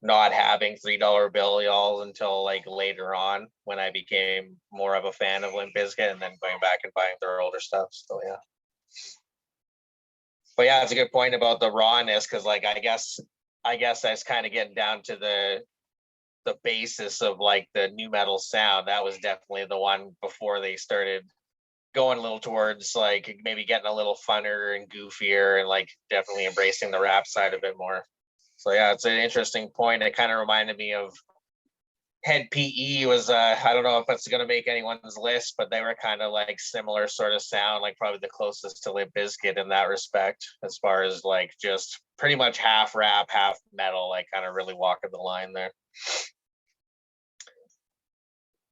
Speaker 2: not having $3 bill y'all until like later on when I became more of a fan of Limp Bizkit, and then going back and buying their older stuff. So yeah. But yeah, it's a good point about the rawness, because like I guess that's kind of getting down to the basis of like the new metal sound. That was definitely the one before they started going a little towards like maybe getting a little funner and goofier and like definitely embracing the rap side a bit more. So yeah, it's an interesting point. It kind of reminded me of Head PE was I don't know if it's gonna make anyone's list, but they were kind of like similar sort of sound, like probably the closest to Limp Bizkit in that respect, as far as like just pretty much half rap, half metal, like kind of really walking the line there.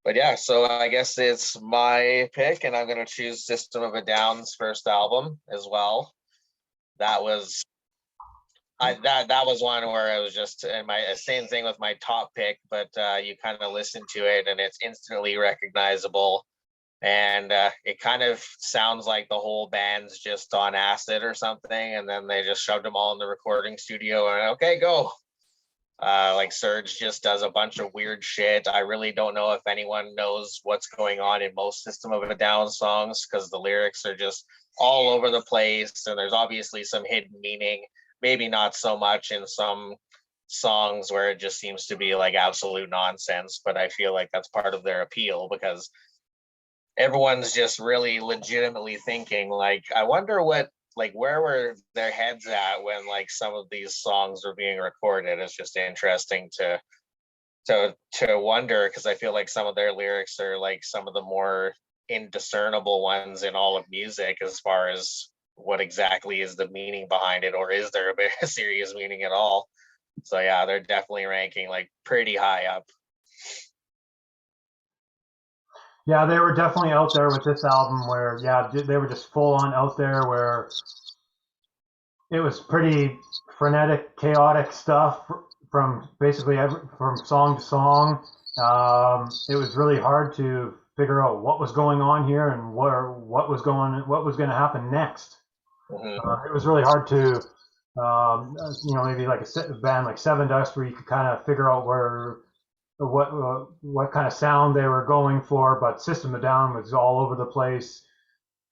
Speaker 2: But yeah, so I guess it's my pick, and I'm gonna choose System of a Down's first album as well. That was that was one where I was just in my same thing with my top pick, but you kind of listen to it and it's instantly recognizable, and it kind of sounds like the whole band's just on acid or something, and then they just shoved them all in the recording studio and okay, go. Like Serge just does a bunch of weird shit. I really don't know if anyone knows what's going on in most System of a Down songs, because the lyrics are just all over the place, and there's obviously some hidden meaning. Maybe not so much in some songs where it just seems to be like absolute nonsense, but I feel like that's part of their appeal, because everyone's just really legitimately thinking like, I wonder what, like, where were their heads at when like some of these songs were being recorded. It's just interesting to wonder, because I feel like some of their lyrics are like some of the more indiscernible ones in all of music, as far as what exactly is the meaning behind it, or is there a bit of serious meaning at all. So yeah, they're definitely ranking like pretty high up.
Speaker 1: Yeah, they were definitely out there with this album where, yeah, they were just full on out there where it was pretty frenetic, chaotic stuff from basically from song to song. It was really hard to figure out what was going on here and what was going to happen next. It was really hard to, you know, maybe like a band like Seven Dust, where you could kind of figure out what kind of sound they were going for, but System of a Down was all over the place.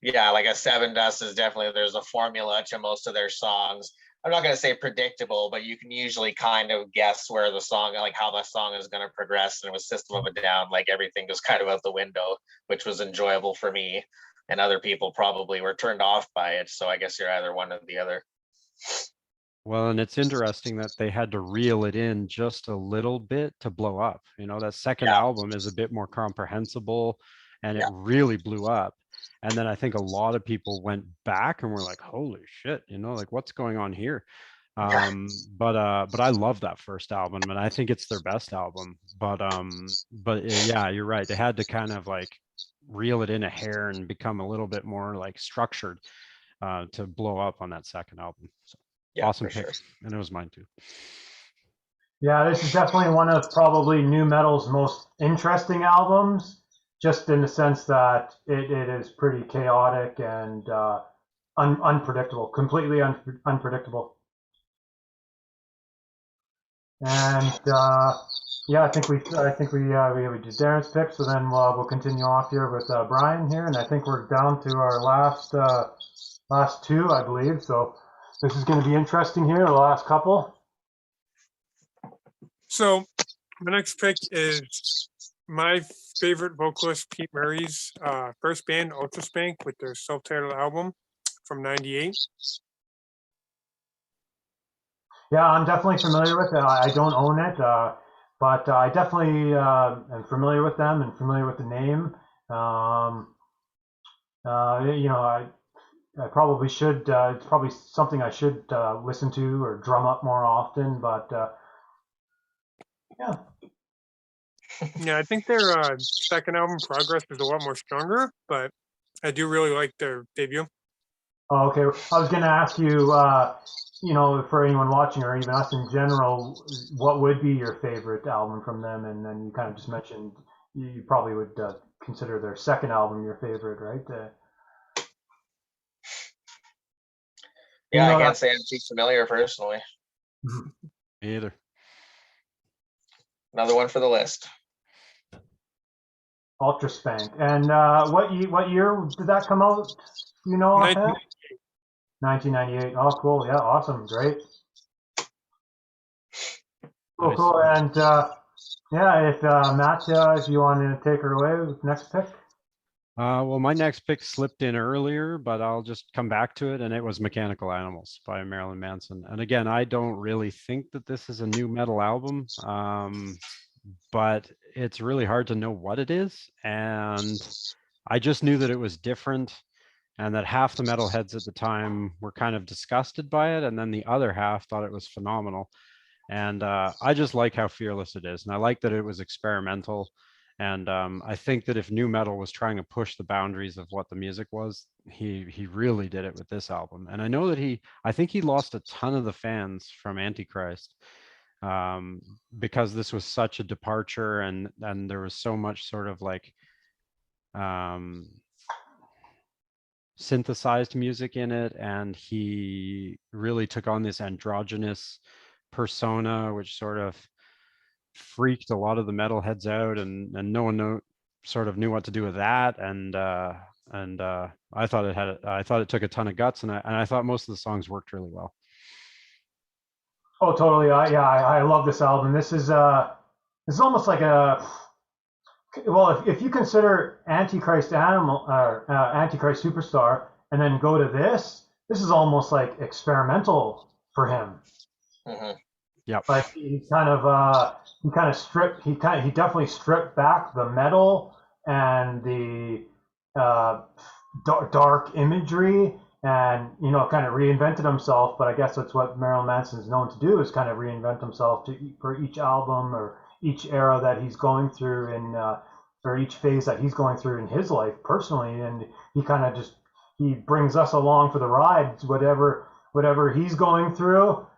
Speaker 2: Yeah, like a Seven Dust is definitely, there's a formula to most of their songs. I'm not going to say predictable, but you can usually kind of guess where the song, like how the song is going to progress. And with System of a Down, like everything was kind of out the window, which was enjoyable for me. And other people probably were turned off by it. So I guess you're either one or the other.
Speaker 4: Well, and it's interesting that they had to reel it in just a little bit to blow up. You know, that second album is a bit more comprehensible, and it really blew up. And then I think a lot of people went back and were like, holy shit, you know, like what's going on here? But I love that first album, and I think it's their best album. But yeah, you're right. They had to kind of like reel it in a hair and become a little bit more like structured to blow up on that second album. So awesome pick. Sure. And it was mine too.
Speaker 1: Yeah, this is definitely one of probably new metal's most interesting albums, just in the sense that it is pretty chaotic and unpredictable, completely unpredictable. And yeah, I think we did Darren's pick, so then we'll continue off here with Brian here, and I think we're down to our last two, I believe. So this is going to be interesting here, the last couple.
Speaker 3: So my next pick is my favorite vocalist, Pete Murray's first band, Ultra Spank, with their self-titled album from '98.
Speaker 1: Yeah, I'm definitely familiar with it. I don't own it, but I definitely am familiar with them and familiar with the name. You know, I probably should. It's probably something I should listen to or drum up more often. But yeah.
Speaker 3: Yeah, I think their second album, Progress, is a lot more stronger, but I do really like their debut.
Speaker 1: Oh, okay. I was going to ask you, you know, for anyone watching or even us in general, what would be your favorite album from them? And then you kind of just mentioned you probably would consider their second album your favorite, right?
Speaker 2: Yeah, I can't say I'm too familiar personally.
Speaker 4: Me either.
Speaker 2: Another one for the list.
Speaker 1: Ultra Spank. And what year did that come out? Do you know offhand? 1998. Oh, cool. Yeah, awesome. Great. Cool,
Speaker 4: Nice.
Speaker 1: cool. And yeah, if Matt, if you want to take her away with next pick.
Speaker 4: Well, my next pick slipped in earlier, but I'll just come back to it, and it was Mechanical Animals by Marilyn Manson. And again, I don't really think that this is a new metal album, but it's really hard to know what it is. And I just knew that it was different, and that half the metalheads at the time were kind of disgusted by it, and then the other half thought it was phenomenal. And I just like how fearless it is, and I like that it was experimental. And I think that if new metal was trying to push the boundaries of what the music was, he really did it with this album. And I know that I think he lost a ton of the fans from Antichrist, because this was such a departure, and there was so much sort of like synthesized music in it, and he really took on this androgynous persona, which sort of freaked a lot of the metalheads out, and no one sort of knew what to do with that. And I thought it took a ton of guts, and I thought most of the songs worked really well.
Speaker 1: Oh, totally. I love this album. This is almost like if you consider Antichrist Antichrist Superstar, and then go to this is almost like experimental for him.
Speaker 2: Mm-hmm.
Speaker 4: Yeah.
Speaker 1: Like he definitely stripped back the metal and the dark imagery, and kind of reinvented himself. But I guess that's what Marilyn Manson is known to do, is kind of reinvent himself for each album or each era that he's going through or each phase that he's going through in his life personally. And he kind of he brings us along for the ride. Whatever he's going through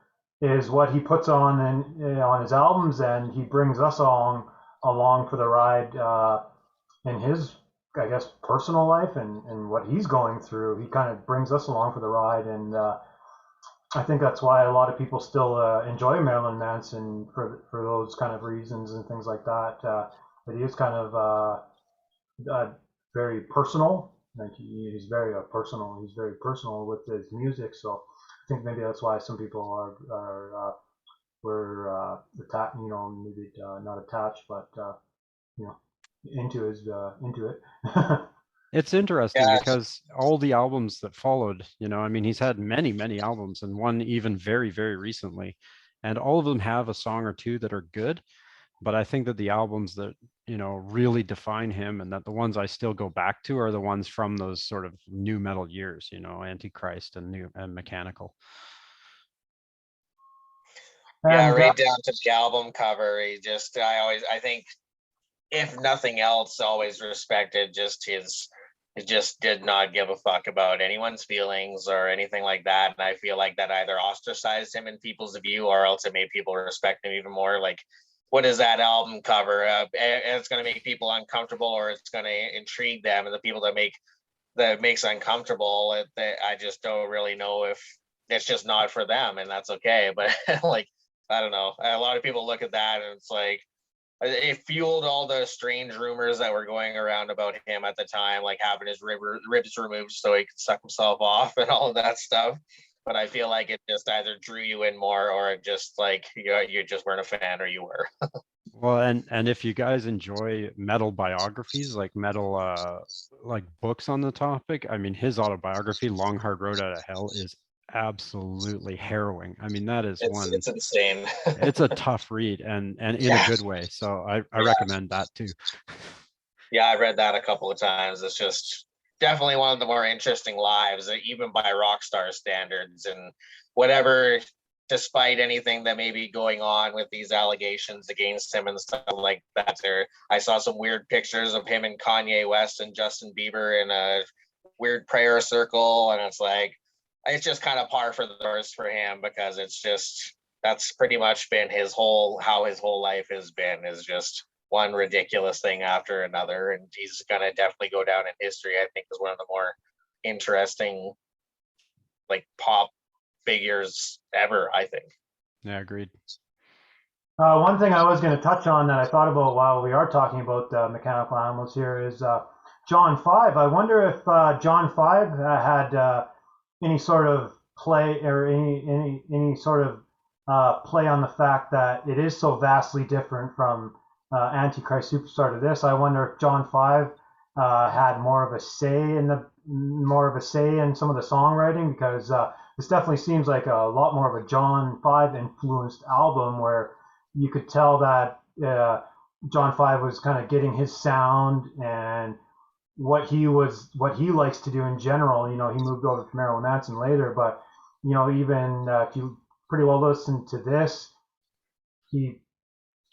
Speaker 1: is what he puts on on his albums, and he brings us along for the ride in his, I guess, personal life and what he's going through. He kind of brings us along for the ride, and I think that's why a lot of people still enjoy Marilyn Manson for those kind of reasons and things like that. But he is kind of very personal. Like he's very personal. He's very personal with his music. So I think maybe that's why some people were attached. Maybe not attached, but into it.
Speaker 4: It's interesting because all the albums that followed, I mean, he's had many, many albums, and one even very, very recently, and all of them have a song or two that are good. But I think that the albums that, really define him, and that the ones I still go back to, are the ones from those sort of new metal years, Antichrist and Mechanical.
Speaker 2: Yeah, right down to the album cover. I think, if nothing else, always respected it just did not give a fuck about anyone's feelings or anything like that. And I feel like that either ostracized him in people's view, or else it made people respect him even more. Like, what is that album cover? It's going to make people uncomfortable, or it's going to intrigue them. And the people that make that makes uncomfortable. That I just don't really know if it's just not for them, and that's okay. But like, I don't know. A lot of people look at that and it's like, it fueled all the strange rumors that were going around about him at the time, like having his ribs removed so he could suck himself off and all of that stuff. But I feel like it just either drew you in more, or it just like you just weren't a fan, or you were.
Speaker 4: Well, and if you guys enjoy metal biographies, like metal like books on the topic, I mean, his autobiography, Long Hard Road Out of Hell, is absolutely harrowing. I mean, that is
Speaker 2: It's insane.
Speaker 4: it's a tough read, and in a good way. So I recommend that too.
Speaker 2: Yeah, I read that a couple of times. It's just definitely one of the more interesting lives, even by rock star standards, and whatever, despite anything that may be going on with these allegations against him and stuff like that. I saw some weird pictures of him and Kanye West and Justin Bieber in a weird prayer circle, and it's just kind of par for the course for him, because that's pretty much been how his whole life has been, is just one ridiculous thing after another, and he's gonna definitely go down in history, I think, as one of the more interesting like pop figures ever, I think.
Speaker 4: Yeah, agreed.
Speaker 1: One thing I was going to touch on that I thought about while we are talking about mechanical animals here is John 5. I wonder if John 5 had any sort of play, or any sort of play on the fact that it is so vastly different from Antichrist Superstar to this. I wonder if John 5 had more of a say in some of the songwriting, because this definitely seems like a lot more of a John 5 influenced album, where you could tell that John 5 was kind of getting his sound and what he likes to do in general. You know, he moved over to Marilyn Manson later, but you know, even if you pretty well listen to this, he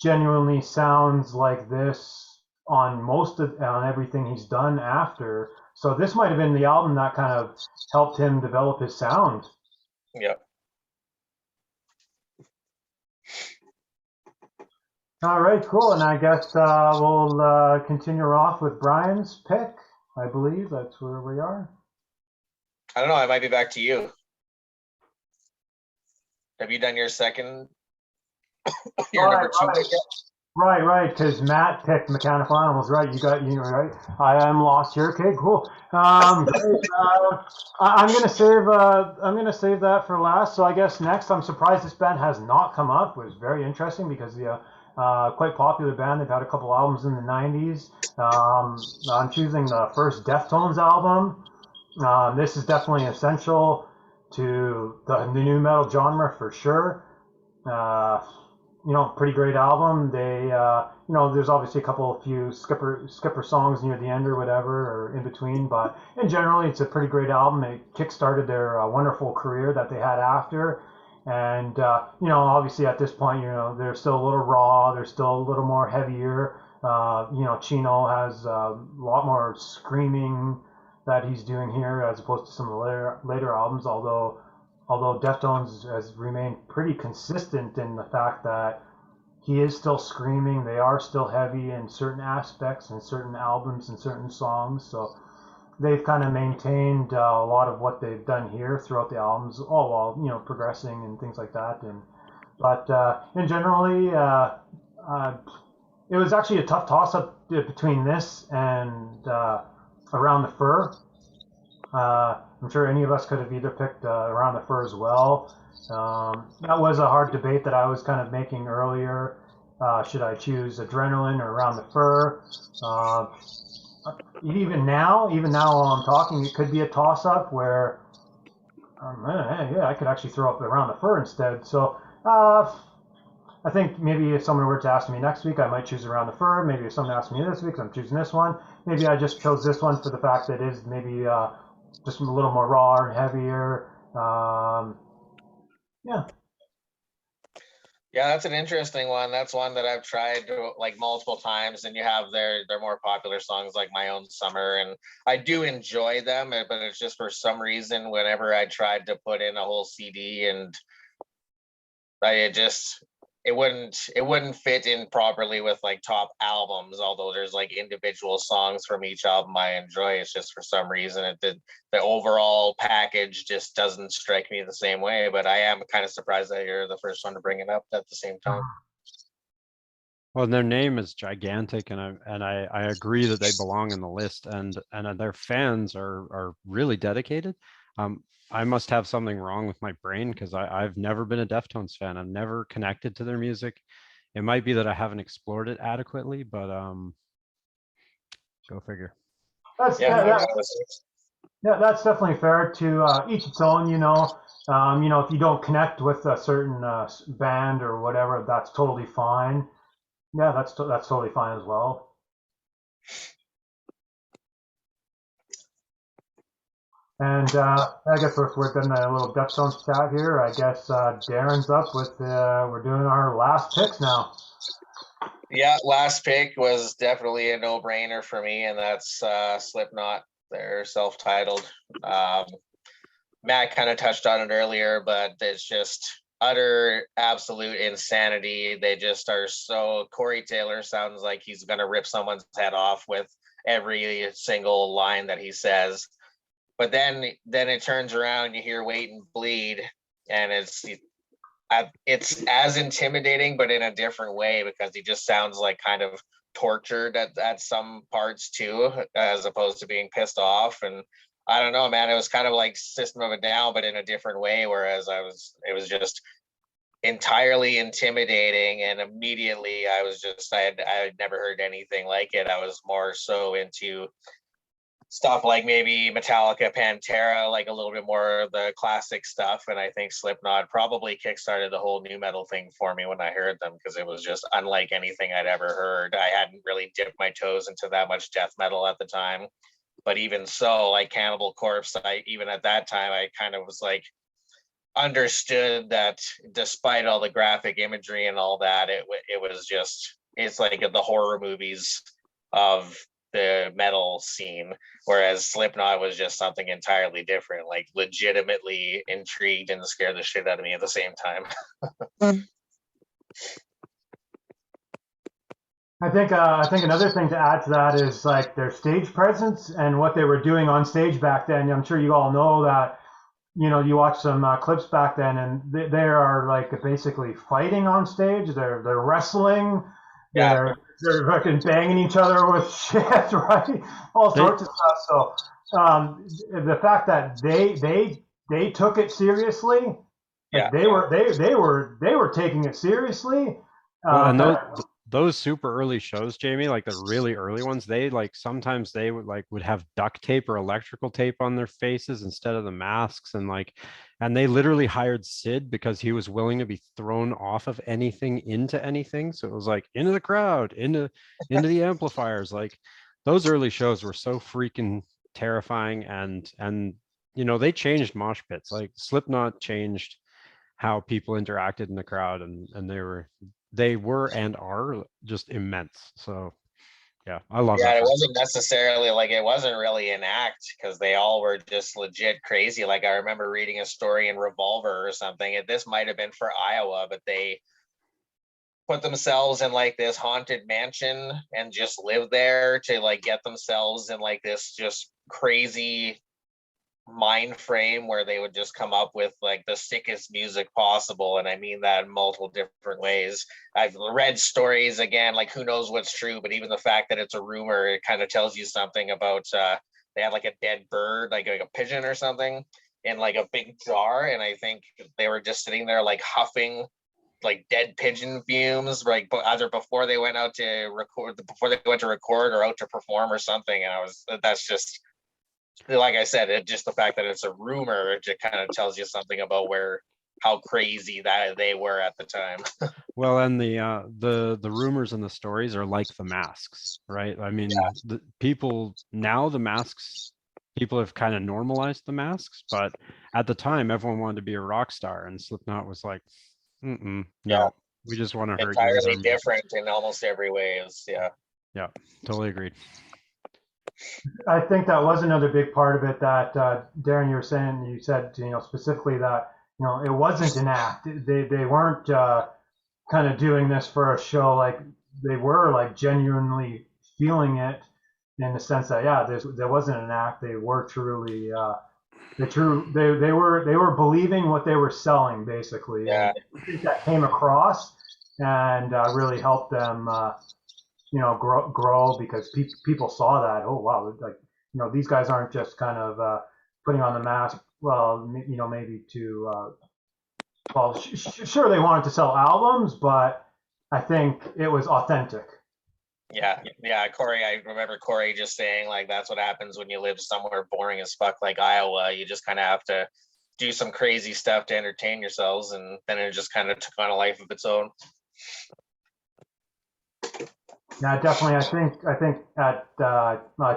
Speaker 1: genuinely sounds like this on everything he's done after. So this might have been the album that kind of helped him develop his sound.
Speaker 2: Yeah.
Speaker 1: All right, cool. And I guess we'll continue off with Brian's pick. I believe that's where we are.
Speaker 2: I don't know. I might be back to you. Have you done your second? Number two pick yet?
Speaker 1: Right, because Matt picked Mechanical Animals, right? You right. I am lost here. Okay, cool. I'm gonna save that for last. So I guess next, I'm surprised this band has not come up. It was very interesting because the quite popular band. They've had a couple albums in the 90s. I'm choosing the first Deftones album. This is definitely essential to the new metal genre for sure. You know, pretty great album. They, you know, there's obviously a few skipper songs near the end or whatever, or in between, but in general, it's a pretty great album. It kickstarted their wonderful career that they had after. And, you know, obviously at this point, you know, they're still a little raw. They're still a little more heavier. You know, Chino has a lot more screaming that he's doing here as opposed to some of the later albums, although Deftones has remained pretty consistent in the fact that he is still screaming. They are still heavy in certain aspects and certain albums and certain songs. So they've kind of maintained a lot of what they've done here throughout the albums, all while, you know, progressing and things like that. But in generally, it was actually a tough toss-up between this and Around the Fur. I'm sure any of us could have either picked Around the Fur as well. That was a hard debate that I was kind of making earlier. Should I choose Adrenaline or Around the Fur? Even now while I'm talking, it could be a toss-up where, yeah, I could actually throw up Around the Fur instead. So I think maybe if someone were to ask me next week, I might choose Around the Fur. Maybe if someone asked me this week, I'm choosing this one. Maybe I just chose this one for the fact that it is maybe just a little more raw and heavier. Yeah.
Speaker 2: Yeah, that's an interesting one. That's one that I've tried like multiple times, and you have their more popular songs like My Own Summer, and I do enjoy them, but it's just for some reason whenever I tried to put in a whole CD, and it wouldn't fit in properly with like top albums, although there's like individual songs from each album I enjoy. It's just for some reason the overall package just doesn't strike me the same way. But I am kind of surprised that you're the first one to bring it up at the same time.
Speaker 4: Well, their name is gigantic, and I agree that they belong in the list, and their fans are really dedicated. I must have something wrong with my brain because I've never been a Deftones fan. I've never connected to their music. It might be that I haven't explored it adequately, but go figure.
Speaker 1: That's that's definitely fair. To each its own, you know. If you don't connect with a certain band or whatever, that's totally fine. Yeah, that's totally fine as well. And I guess we're done a little Deftones chat here. I guess Darren's up with we're doing our last picks now.
Speaker 2: Yeah, last pick was definitely a no-brainer for me, and that's Slipknot. They're self-titled. Matt kind of touched on it earlier, but it's just utter absolute insanity. They just are so. Corey Taylor sounds like he's gonna rip someone's head off with every single line that he says. But then it turns around, you hear Wait and Bleed, and it's as intimidating, but in a different way, because he just sounds like kind of tortured at some parts too, as opposed to being pissed off. And I don't know, man, it was kind of like System of a Down, but in a different way, whereas it was just entirely intimidating. And immediately I had never heard anything like it. I was more so into stuff like maybe Metallica, Pantera, like a little bit more of the classic stuff. And I think Slipknot probably kickstarted the whole new metal thing for me when I heard them, because it was just unlike anything I'd ever heard. I hadn't really dipped my toes into that much death metal at the time. But even so, like Cannibal Corpse, even at that time, I kind of was like, understood that despite all the graphic imagery and all that, it was just, it's like the horror movies of the metal scene, whereas Slipknot was just something entirely different, like legitimately intrigued and scared the shit out of me at the same time.
Speaker 1: I think another thing to add to that is like their stage presence and what they were doing on stage back then. I'm sure you all know that. You watch some clips back then, and they are like basically fighting on stage. They're wrestling.
Speaker 2: Yeah.
Speaker 1: They're fucking banging each other with shit, right? All sorts of stuff. So the fact that they took it seriously, like they were taking it seriously.
Speaker 4: Well, and those super early shows, Jamie, like the really early ones, they like sometimes they would have duct tape or electrical tape on their faces instead of the masks, and they literally hired Sid because he was willing to be thrown off of anything into anything. So it was like into the crowd, into the amplifiers. Like those early shows were so freaking terrifying, and they changed mosh pits. Like Slipknot changed how people interacted in the crowd, and they were and are just immense. So yeah, I love it.
Speaker 2: Yeah, it wasn't necessarily like, it wasn't really an act, because they all were just legit crazy. Like I remember reading a story in Revolver or something, and this might have been for Iowa, but they put themselves in like this haunted mansion and just live there to like get themselves in like this just crazy mind frame where they would just come up with like the sickest music possible. And I mean that in multiple different ways. I've read stories, again, like who knows what's true, but even the fact that it's a rumor, it kind of tells you something about they had like a dead bird, like a pigeon or something, in like a big jar, and I think they were just sitting there like huffing like dead pigeon fumes, like either before they went out to record or out to perform or something. And that's just, like I said, just the fact that it's a rumor, it just kind of tells you something about how crazy that they were at the time.
Speaker 4: Well, and the rumors and the stories are like the masks, right? I mean, the masks, people have kind of normalized the masks, but at the time, everyone wanted to be a rock star, and Slipknot was like, no, we just want to hurt you.
Speaker 2: Entirely different in almost every way.
Speaker 4: Yeah, totally agreed.
Speaker 1: I think that was another big part of it that Darren, you said specifically that it wasn't an act. They weren't kind of doing this for a show. Like they were like genuinely feeling it in the sense that there wasn't an act. They were truly they were believing what they were selling basically.
Speaker 2: Yeah.
Speaker 1: And I think that came across and really helped them grow because people saw that. Oh wow, like these guys aren't just kind of putting on the mask. Well, maybe to sure they wanted to sell albums, but I think it was authentic.
Speaker 2: Yeah, Corey. I remember Corey just saying like that's what happens when you live somewhere boring as fuck like Iowa. You just kind of have to do some crazy stuff to entertain yourselves, and then it just kind of took on a life of its own.
Speaker 1: Yeah, definitely. I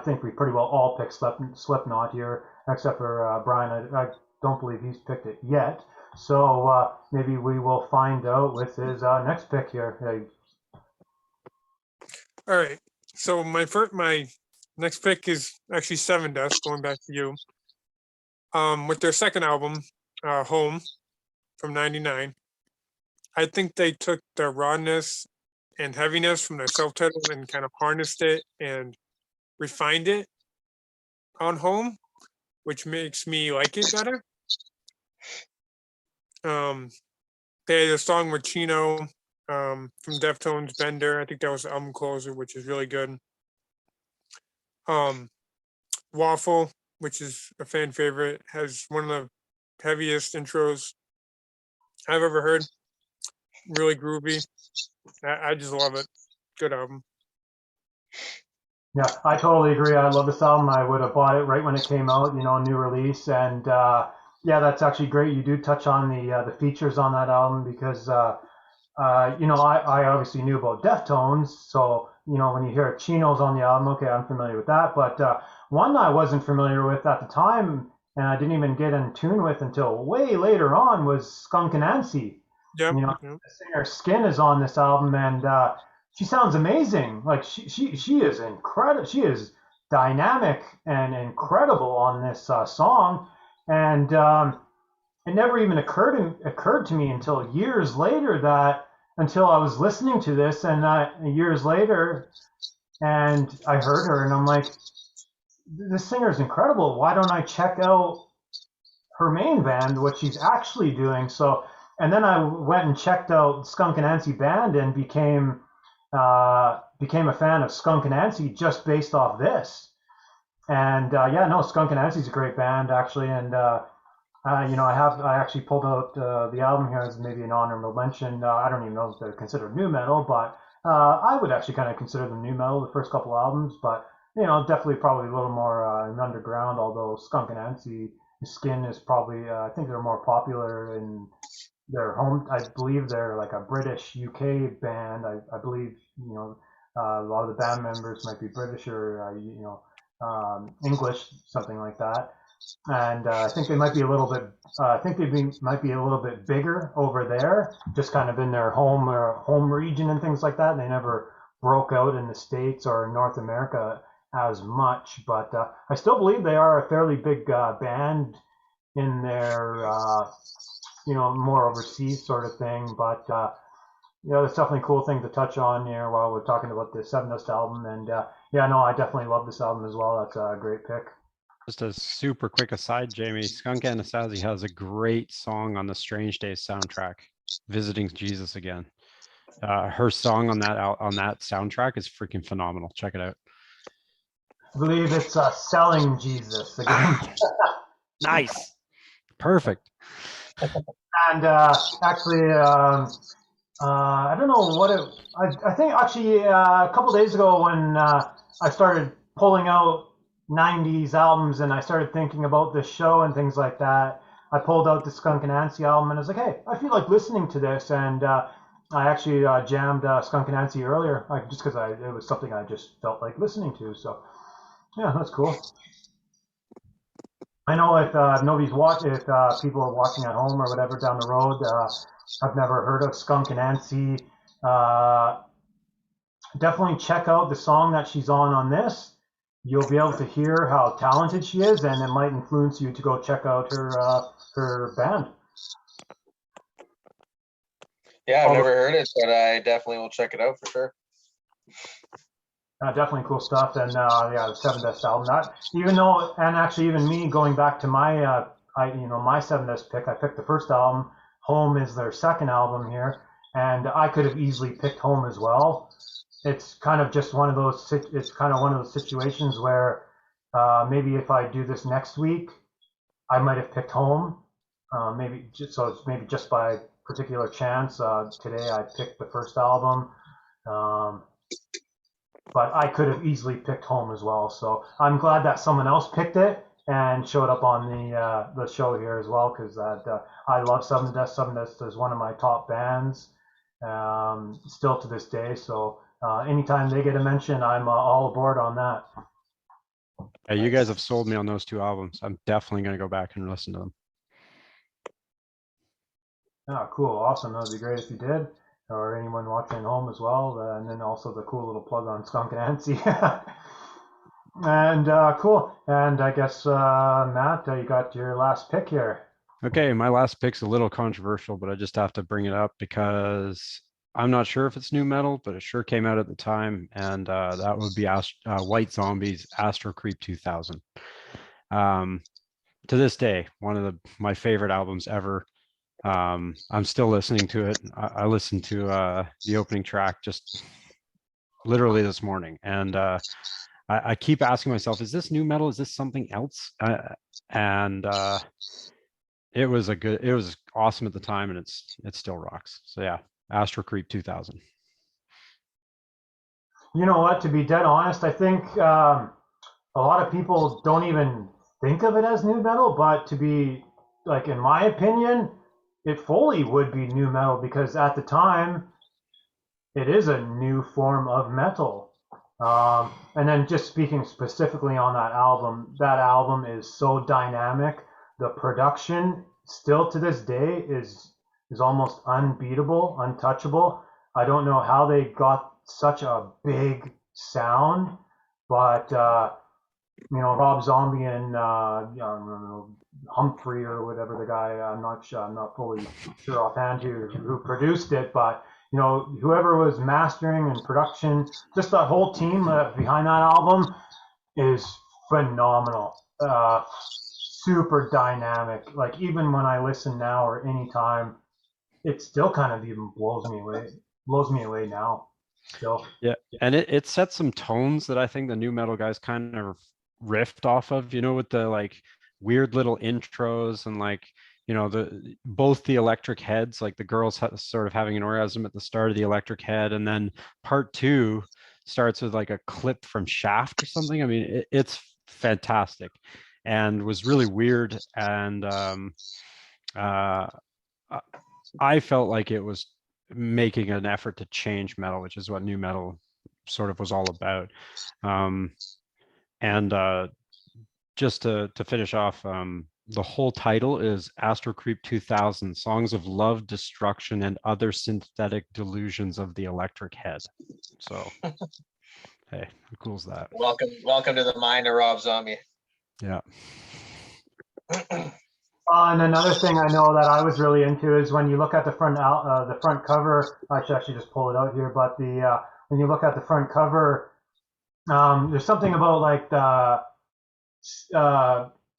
Speaker 1: think we pretty well all picked Slipknot here, except for Brian. I don't believe he's picked it yet. So maybe we will find out with his next pick here.
Speaker 3: All right. So my next pick is actually Seven Dust, going back to you. With their second album, Home, from '99. I think they took the rawness and heaviness from their self-titled and kind of harnessed it and refined it on Home, which makes me like it better. They had a song with Chino from Deftones, Bender. I think that was the album closer, which is really good. Waffle, which is a fan favorite, has one of the heaviest intros I've ever heard. Really groovy. I just love it. Good album.
Speaker 1: Yeah, I totally agree. I love this album. I would have bought it right when it came out, new release. And yeah, that's actually great. You do touch on the features on that album because, I obviously knew about Deftones. So, when you hear Chino's on the album, okay, I'm familiar with that. But one I wasn't familiar with at the time and I didn't even get in tune with until way later on was Skunk Anansie.
Speaker 3: Yep.
Speaker 1: The singer Skin is on this album, and she sounds amazing. Like she is incredible. She is dynamic and incredible on this song, and it never even occurred to me until years later until I was listening to this, and years later, and I heard her, and I'm like, this singer is incredible. Why don't I check out her main band, what she's actually doing? So. And then I went and checked out Skunk Anansie Band and became a fan of Skunk Anansie just based off this. And Skunk Anansie's a great band actually. And I actually pulled out the album here as maybe an honorable mention. I don't even know if they're considered new metal, but I would actually kind of consider them new metal, the first couple albums. But definitely probably a little more underground. Although Skunk Anansie Skin is probably I think they're more popular in their home. I believe they're like a British UK band. I believe a lot of the band members might be British or English, something like that. And I think they might be a little bit. I think might be a little bit bigger over there, just kind of in their home region and things like that. They never broke out in the States or North America as much, but I still believe they are a fairly big band in their more overseas sort of thing. But that's definitely a cool thing to touch on here while we're talking about the Seven Dust album. And I definitely love this album as well. That's a great pick.
Speaker 4: Just a super quick aside, Jamie, Skunk Anansie has a great song on the Strange Days soundtrack, Visiting Jesus Again. Her song on that soundtrack is freaking phenomenal. Check it out.
Speaker 1: I believe it's Selling Jesus Again.
Speaker 4: Nice. Perfect.
Speaker 1: And actually, I don't know what I think actually a couple days ago when I started pulling out 90s albums and I started thinking about this show and things like that, I pulled out the Skunk Anansie album and I was like, hey, I feel like listening to this. And I actually jammed Skunk Anansie earlier just because it was something I just felt like listening to. So yeah, that's cool. I know if if people are watching at home or whatever down the road, I've never heard of Skunk Anansie. Definitely check out the song that she's on this. You'll be able to hear how talented she is, and it might influence you to go check out her band.
Speaker 2: Yeah, I've never heard it, but I definitely will check it out for sure.
Speaker 1: Definitely cool stuff. And yeah, the Seven Dust album. That even though, and actually even me going back to my my Seven Dust pick, I picked the first album. Home is their second album here, and I could have easily picked Home as well. It's kind of just one of those. It's kind of one of those situations where maybe if I do this next week, I might have picked Home. Maybe just by particular chance. Today I picked the first album. But I could have easily picked Home as well. So I'm glad that someone else picked it and showed up on the show here as well, because I love Seven Dust. Seven Dust is one of my top bands still to this day. So anytime they get a mention, I'm all aboard on that.
Speaker 4: Yeah, you guys have sold me on those two albums. I'm definitely going to go back and listen to them.
Speaker 1: Oh, cool. Awesome. That would be great if you did. Or anyone watching at home as well. And then also the cool little plug on Skunk and Nancy. And cool. And I guess, Matt, you got your last pick here.
Speaker 4: Okay, my last pick's a little controversial, but I just have to bring it up because I'm not sure if it's new metal, but it sure came out at the time. And that would be White Zombie's Astro Creek 2000. To this day, one of my favorite albums ever. I'm still listening to it. I listened to the opening track just literally this morning, and I keep asking myself, is this new metal? Is this something else? And it was awesome at the time, and it still rocks. So yeah, Astro Creek 2000.
Speaker 1: You know what? To be dead honest, I think a lot of people don't even think of it as new metal, but to be like, in my opinion, it fully would be new metal, because at the time it is a new form of metal. And then just speaking specifically on that album is so dynamic. The production still to this day is almost unbeatable, untouchable. I don't know how they got such a big sound, but Rob Zombie and Humphrey or whatever the guy, I'm not fully sure offhand who produced it, but whoever was mastering and production, just that whole team behind that album is phenomenal. Super dynamic. Like, even when I listen now or anytime, it still kind of even blows me away now still.
Speaker 4: Yeah, and it sets some tones that I think the new metal guys kind of riffed off of, with the like weird little intros and like both the electric heads, like the girls sort of having an orgasm at the start of the electric head, and then part 2 starts with like a clip from Shaft or something. I mean, it's fantastic and was really weird, and I felt like it was making an effort to change metal, which is what new metal sort of was all about. And just to finish off, the whole title is Astro Creek 2000, Songs of Love, Destruction, and Other Synthetic Delusions of the Electric Head. So, hey, how cool is that?
Speaker 2: Welcome to the mind of Rob Zombie.
Speaker 4: Yeah.
Speaker 1: And another thing I know that I was really into is when you look at the front cover. I should actually just pull it out here, but when you look at the front cover, there's something about like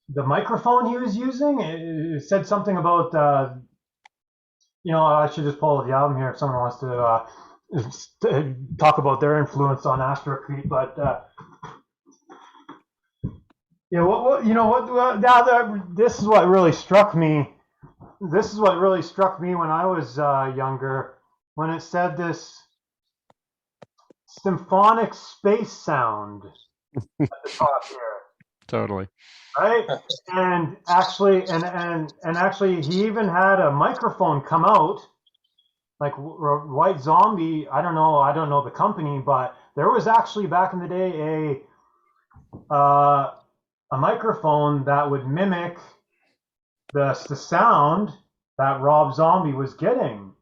Speaker 1: the microphone he was using. It said something about I should just pull the album here if someone wants to talk about their influence on Astro Creek, but. This is what really struck me. This is what really struck me when I was younger, when it said this symphonic space sound at the top here.
Speaker 4: Totally.
Speaker 1: Right? And actually, and actually, he even had a microphone come out, like White Zombie. I don't know the company, but there was actually back in the day a microphone that would mimic the sound that Rob Zombie was getting.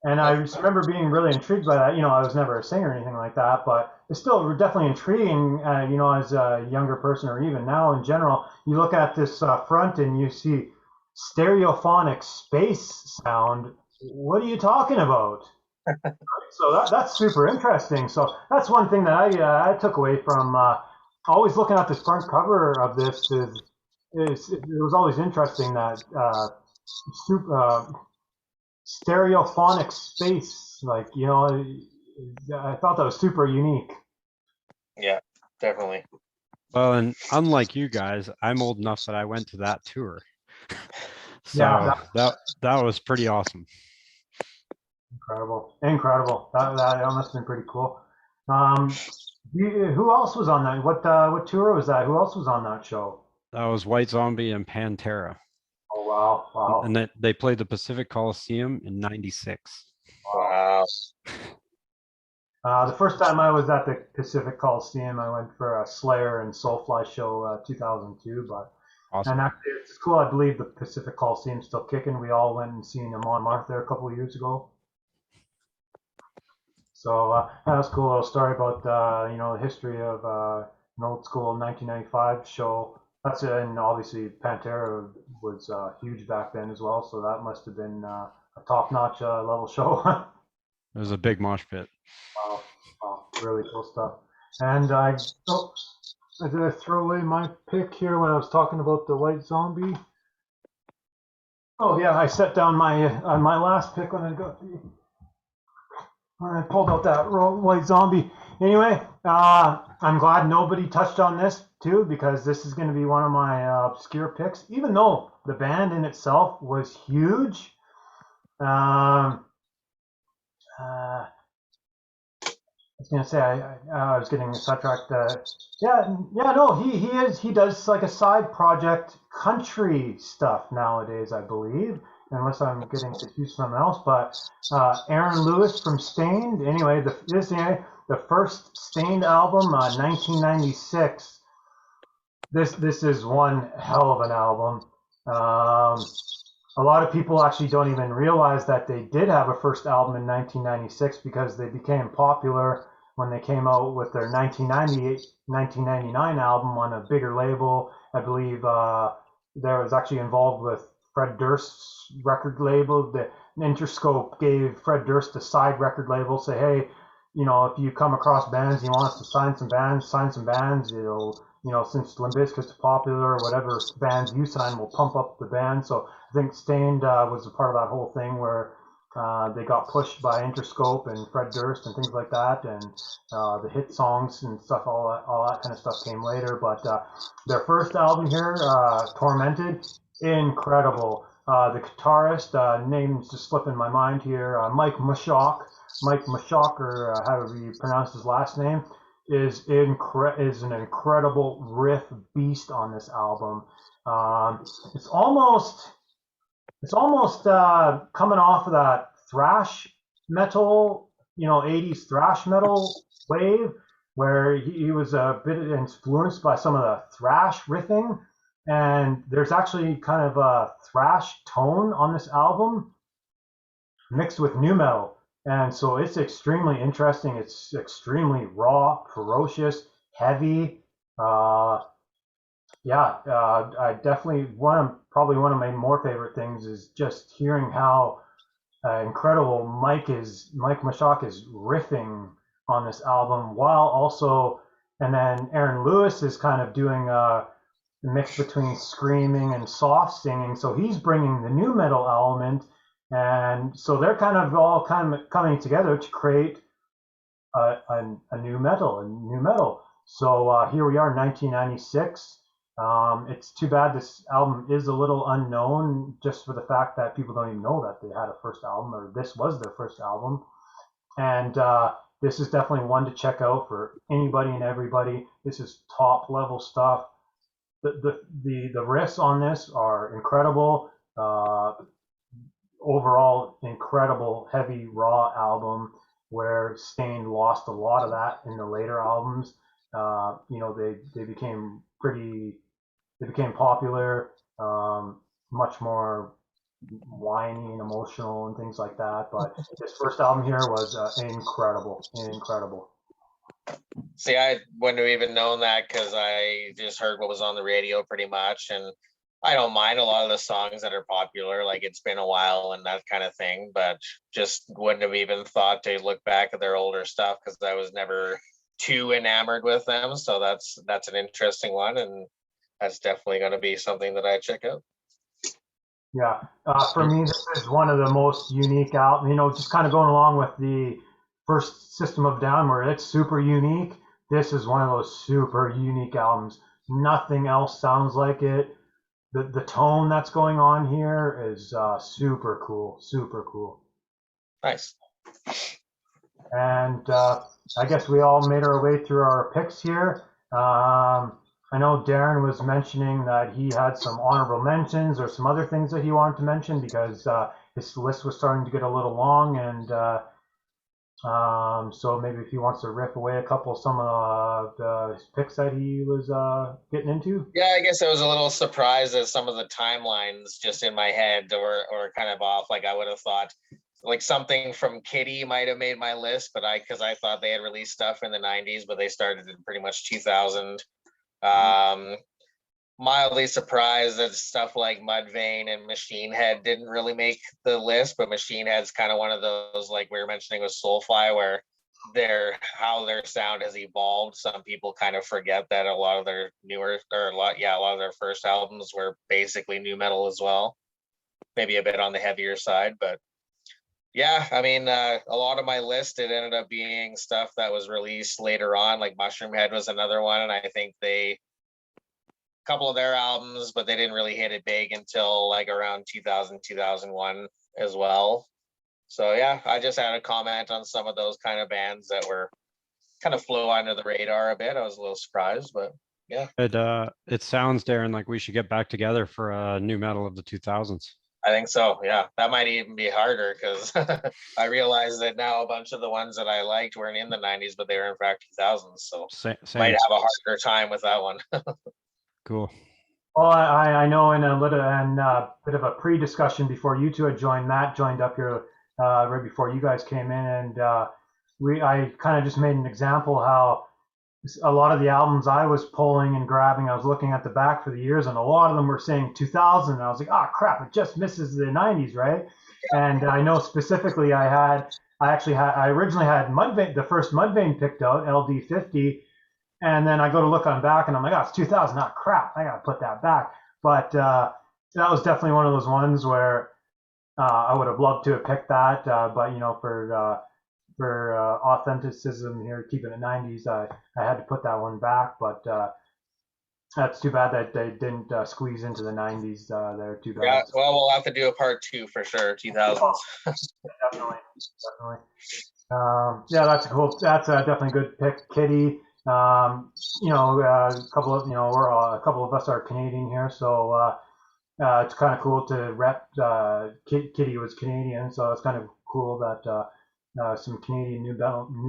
Speaker 1: And I just remember being really intrigued by that. I was never a singer or anything like that, but it's still definitely intriguing, as a younger person, or even now in general. You look at this front and you see stereophonic space sound what are you talking about? So that's super interesting. So that's one thing that I took away from always looking at this front cover of this is it was always interesting that super, stereophonic space, like, you know, I thought that was super unique.
Speaker 2: Yeah, definitely.
Speaker 4: Well, and unlike you guys, I'm old enough that I went to that tour. So
Speaker 1: Yeah,
Speaker 4: that was pretty awesome.
Speaker 1: incredible. That must have been pretty cool. Who else was on that? What tour was that? Who else was on that show?
Speaker 4: That was White Zombie and Pantera.
Speaker 1: Oh wow, wow.
Speaker 4: And they played the Pacific Coliseum in '96.
Speaker 2: Wow.
Speaker 1: The first time I was at the Pacific Coliseum, I went for a Slayer and Soulfly show, 2002. But
Speaker 4: Awesome.
Speaker 1: and actually, it's cool. I believe the Pacific Coliseum's still kicking. We all went and seen them on Martha a couple of years ago. So that was a cool little story about you know, the history of an old school 1995 show. That's it, and obviously Pantera was huge back then as well. So that must have been a top-notch level show.
Speaker 4: It was a big mosh pit.
Speaker 1: Wow, wow, really cool stuff. And did I throw away my pick here when I was talking about the White Zombie? Oh yeah, I set down my last pick when I pulled out that White Zombie. Anyway, I'm glad nobody touched on this too, because this is going to be one of my obscure picks, even though the band in itself was huge. I was gonna say I was getting sidetracked. No, he does like a side project country stuff nowadays, I believe, unless I'm getting confused with something else. But Aaron Lewis from Stained. Anyway, the first Stained album, 1996. This is one hell of an album. A lot of people actually don't even realize that they did have a first album in 1996 because they became popular when they came out with their 1999 album on a bigger label. I believe there was actually involved with Fred Durst's record label. The Interscope gave Fred Durst a side record label, say, hey, you know, if you come across bands, you want us to sign some bands, you know, since Limp Bizkit's popular, whatever bands you sign will pump up the band. So I think Stained was a part of that whole thing where they got pushed by Interscope and Fred Durst and things like that, and the hit songs and stuff, all that kind of stuff came later. But their first album here, Tormented, incredible. The guitarist, name's just slipping my mind here, Mike Mushock, or however you pronounce his last name, is an incredible riff beast on this album. It's almost coming off of that thrash metal, you know, 80s thrash metal wave, where he was a bit influenced by some of the thrash riffing, and there's actually kind of a thrash tone on this album mixed with nu metal. And so it's extremely interesting. It's extremely raw, ferocious, heavy. I definitely probably one of my more favorite things is just hearing how incredible Mike Mushock is riffing on this album, while also, and then Aaron Lewis is kind of doing a mix between screaming and soft singing. So he's bringing the nu metal element. And so they're kind of all coming together to create a new metal. So here we are, 1996. It's too bad this album is a little unknown, just for the fact that people don't even know that they had a first album, or this was their first album. And this is definitely one to check out for anybody and everybody. This is top level stuff. The riffs on this are incredible. Overall incredible heavy raw album, where Stained lost a lot of that in the later albums. You know, they became popular, much more whiny and emotional and things like that. But this first album here was incredible.
Speaker 2: See, I wouldn't have even known that because I just heard what was on the radio pretty much, and I don't mind a lot of the songs that are popular, like It's Been a While and that kind of thing, but just wouldn't have even thought to look back at their older stuff because I was never too enamored with them. So that's an interesting one, and that's definitely going to be something that I check out.
Speaker 1: Yeah, for me, this is one of the most unique albums. You know, just kind of going along with the first System of a Down, where it's super unique. This is one of those super unique albums. Nothing else sounds like it. The tone that's going on here is super cool, super cool.
Speaker 2: Nice.
Speaker 1: And I guess we all made our way through our picks here. I know Darren was mentioning that he had some honorable mentions or some other things that he wanted to mention because his list was starting to get a little long, and so maybe if he wants to riff away a couple of some of the picks that he was getting into.
Speaker 2: Yeah, I guess I was a little surprised at some of the timelines just in my head or kind of off. Like I would have thought like something from Kitty might have made my list, but because I thought they had released stuff in the 90s, but they started in pretty much 2000. Mildly surprised that stuff like Mudvayne and Machine Head didn't really make the list, but Machine Head's kind of one of those, like we were mentioning with Soulfly, where how their sound has evolved. Some people kind of forget that a lot of their a lot of their first albums were basically nu metal as well, maybe a bit on the heavier side, but yeah, I mean, a lot of my list, it ended up being stuff that was released later on, like Mushroom Head was another one, and I think couple of their albums, but they didn't really hit it big until like around 2000, 2001 as well. So yeah, I just had a comment on some of those kind of bands that were kind of flew under the radar a bit. I was a little surprised, but yeah.
Speaker 4: It sounds, Darren, like we should get back together for a new metal of the 2000s.
Speaker 2: I think so. Yeah, that might even be harder because I realized that now a bunch of the ones that I liked weren't in the 90s, but they were in fact 2000s. So
Speaker 4: Same.
Speaker 2: Might have a harder time with that one.
Speaker 4: Cool.
Speaker 1: Well, I know in a little and bit of a pre-discussion before you two had joined, Matt joined up here right before you guys came in, and I kind of just made an example how a lot of the albums I was pulling and grabbing, I was looking at the back for the years, and a lot of them were saying 2000. And I was like, oh crap, it just misses the 90s, right? And I know specifically I originally had Mudvayne, the first Mudvayne picked out, LD50. And then I go to look on back and I'm like, oh, it's 2000. Oh, crap. I got to put that back. But that was definitely one of those ones where I would have loved to have picked that. But, you know, for authenticism here, keeping it 90s, I had to put that one back. But that's too bad that they didn't squeeze into the 90s there. Too bad.
Speaker 2: Yeah, well, we'll have to do a part 2 for sure, 2000s.
Speaker 1: Oh, definitely. Yeah, that's cool. That's definitely a good pick, Kitty. You know, a couple of us are Canadian here, so it's kind of cool to rep. Kitty was Canadian, so it's kind of cool that some Canadian new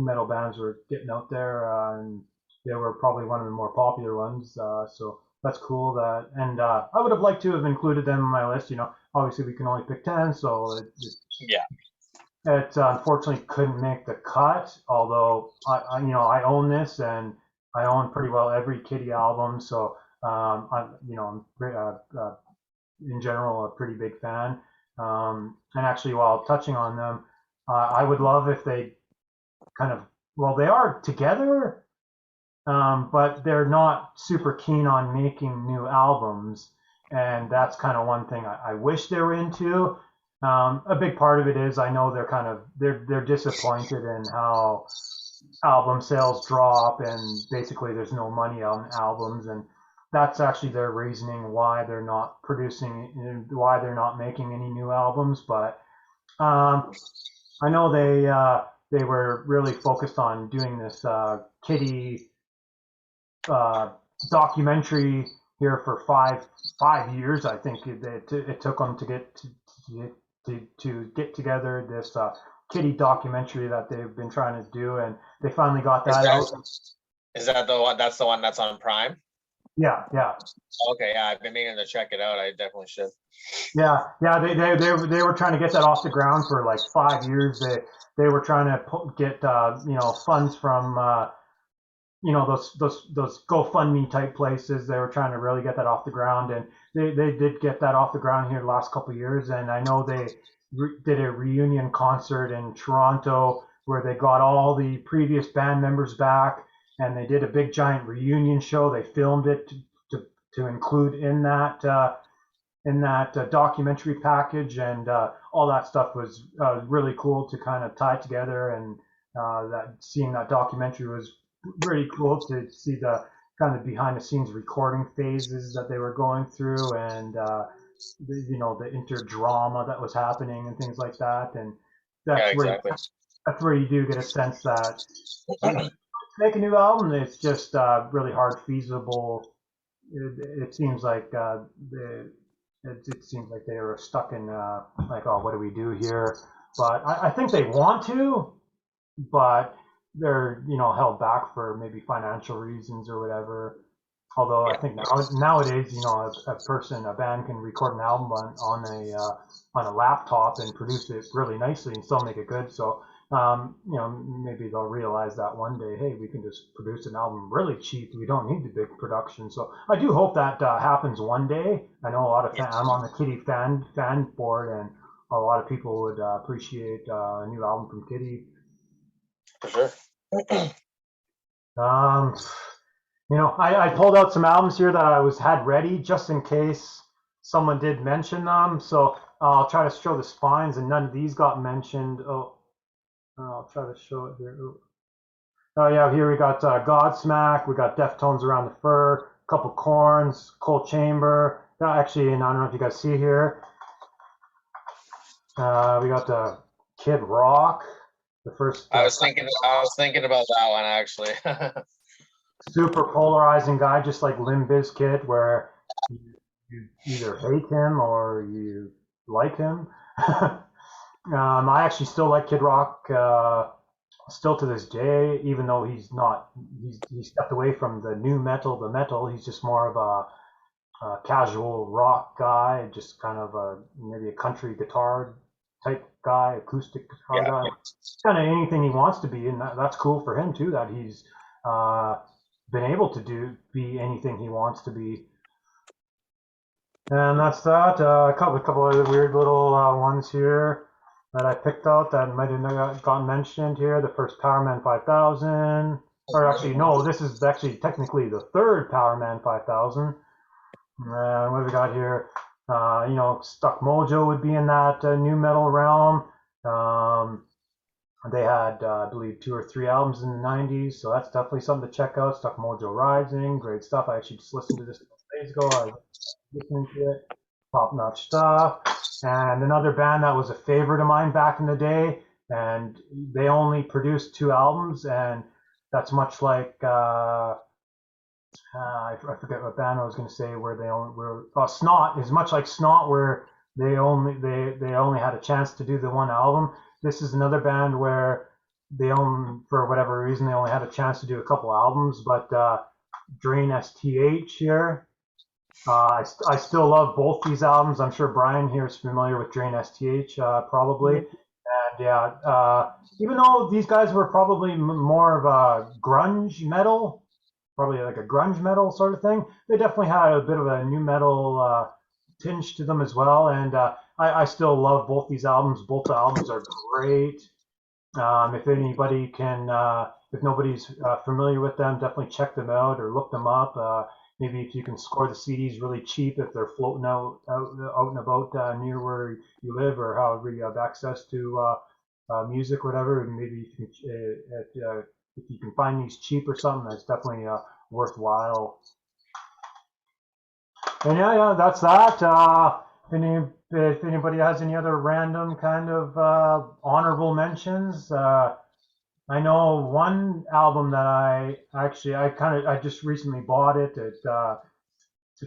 Speaker 1: metal bands were getting out there, and they were probably one of the more popular ones. So that's cool. And I would have liked to have included them in my list. You know, obviously we can only pick 10, so
Speaker 2: yeah.
Speaker 1: It unfortunately couldn't make the cut, although I own this and I own pretty well every Kitty album, so I'm in general a pretty big fan. And actually, while touching on them, I would love if they they are together, but they're not super keen on making new albums, and that's kind of one thing I wish they were into. A big part of it is I know they're disappointed in how album sales drop and basically there's no money on albums, and that's actually their reasoning why they're not why they're not making any new albums. But I know they were really focused on doing this Kitty documentary here for five years. I think it took them to get together this Kitty documentary that they've been trying to do, and they finally got that out.
Speaker 2: Is that the one? That's the one that's on Prime?
Speaker 1: Yeah.
Speaker 2: Okay, yeah, I've been meaning to check it out. I definitely should.
Speaker 1: Yeah. They were trying to get that off the ground for like 5 years. They were trying to get funds from you know, those GoFundMe type places. They were trying to really get that off the ground, and they did get that off the ground here the last couple of years. And I know they did a reunion concert in Toronto where they got all the previous band members back, and they did a big giant reunion show. They filmed it to include in that documentary package, and all that stuff was really cool to kind of tie together. And seeing that documentary was really cool to see the kind of behind the scenes recording phases that they were going through, and the interdrama that was happening and things like that. And that's where you do get a sense that to make a new album, it's just really hard feasible. It seems like it seems like they were stuck in like, oh, what do we do here? But I think they want to, but they're held back for maybe financial reasons or whatever. Although I think nowadays, a band can record an album on a laptop and produce it really nicely and still make it good. So maybe they'll realize that one day, hey, we can just produce an album really cheap. We don't need the big production. So I do hope that happens one day. I know a lot of I'm on the Kitty fan board, and a lot of people would appreciate a new album from Kitty.
Speaker 2: For sure.
Speaker 1: I pulled out some albums here that I had ready just in case someone did mention them. So I'll try to show the spines, and none of these got mentioned. I'll try to show it here. Oh yeah, here we got Godsmack, we got Deftones Around the Fur, a couple Corns, Cold Chamber. Actually, and I don't know if you guys see here. We got the Kid Rock. The first.
Speaker 2: I was thinking about that one actually.
Speaker 1: Super polarizing guy, just like Limp Bizkit, where you either hate him or you like him. I actually still like Kid Rock, still to this day, even though he stepped away from the metal. He's just more of a casual rock guy, just kind of maybe a country guitar type guy, acoustic guitar guy. Kind of anything he wants to be, and that's cool for him too, that he's been able to be anything he wants to be. And that's that. A couple other weird little ones here that I picked out that might have gotten mentioned here. The first Powerman 5000, or actually no, this is actually technically the third Powerman 5000. And what do we got here? Stuck Mojo would be in that new metal realm. They had, I believe, 2 or 3 albums in the 90s, so that's definitely something to check out. Stuck Mojo Rising, great stuff. I actually just listened to this a couple days ago. I was listening to it. Top-notch stuff. And another band that was a favorite of mine back in the day, and they only produced 2 albums, and that's much like I forget what band I was going to say where they only were. Snot is much like Snot, where they only had a chance to do the 1 album. This is another band where for whatever reason, they only had a chance to do a couple albums. But Drain STH here. I still love both these albums. I'm sure Brian here is familiar with Drain STH, probably. And even though these guys were probably more of a grunge metal, probably like a grunge metal sort of thing, they definitely had a bit of a new metal tinge to them as well. And I still love both these albums. Both the albums are great. If anybody can, if nobody's familiar with them, definitely check them out or look them up. Maybe if you can score the CDs really cheap, if they're floating out and about near where you live, or however you have access to music, whatever. Maybe if you can find these cheap or something, that's definitely worthwhile. And yeah, that's that. If anybody has any other random kind of honorable mentions, I know one album that I just recently bought it. It's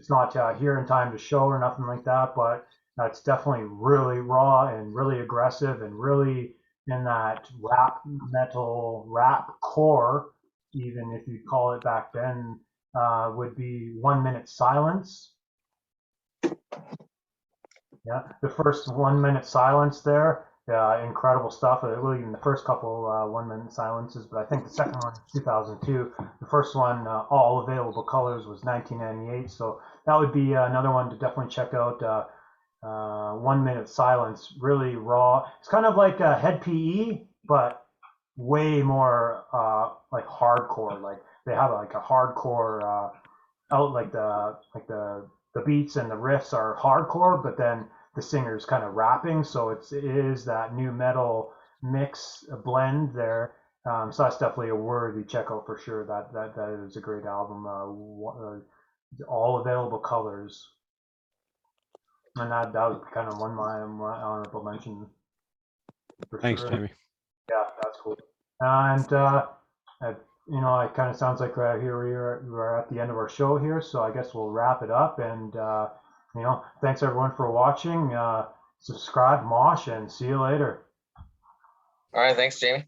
Speaker 1: not here in time to show or nothing like that, but it's definitely really raw and really aggressive and really in that rap metal, rap core, even if you'd call it back then, would be 1 Minute Silence. Yeah, the first 1 Minute Silence there. incredible stuff. Really, in the first couple 1 minute silences, but I think the second one, 2002. The first one, all available colors, was 1998. So that would be another one to definitely check out. 1 minute silence, really raw. It's kind of like Head PE, but way more like hardcore. Like they have like a hardcore out, like the beats and the riffs are hardcore, but then the singer's kind of rapping, so it is that new metal mix, a blend there. So that's definitely a worthy check out for sure. That is a great album. All available colors, and that was kind of one of my honorable mention.
Speaker 4: Thanks,
Speaker 1: Sure.
Speaker 4: Jamie.
Speaker 1: Yeah, that's cool. And it kind of sounds like here we're at the end of our show here, so I guess we'll wrap it up. And thanks everyone for watching. Subscribe, mosh, and see you later.
Speaker 2: All right, thanks, Jamie.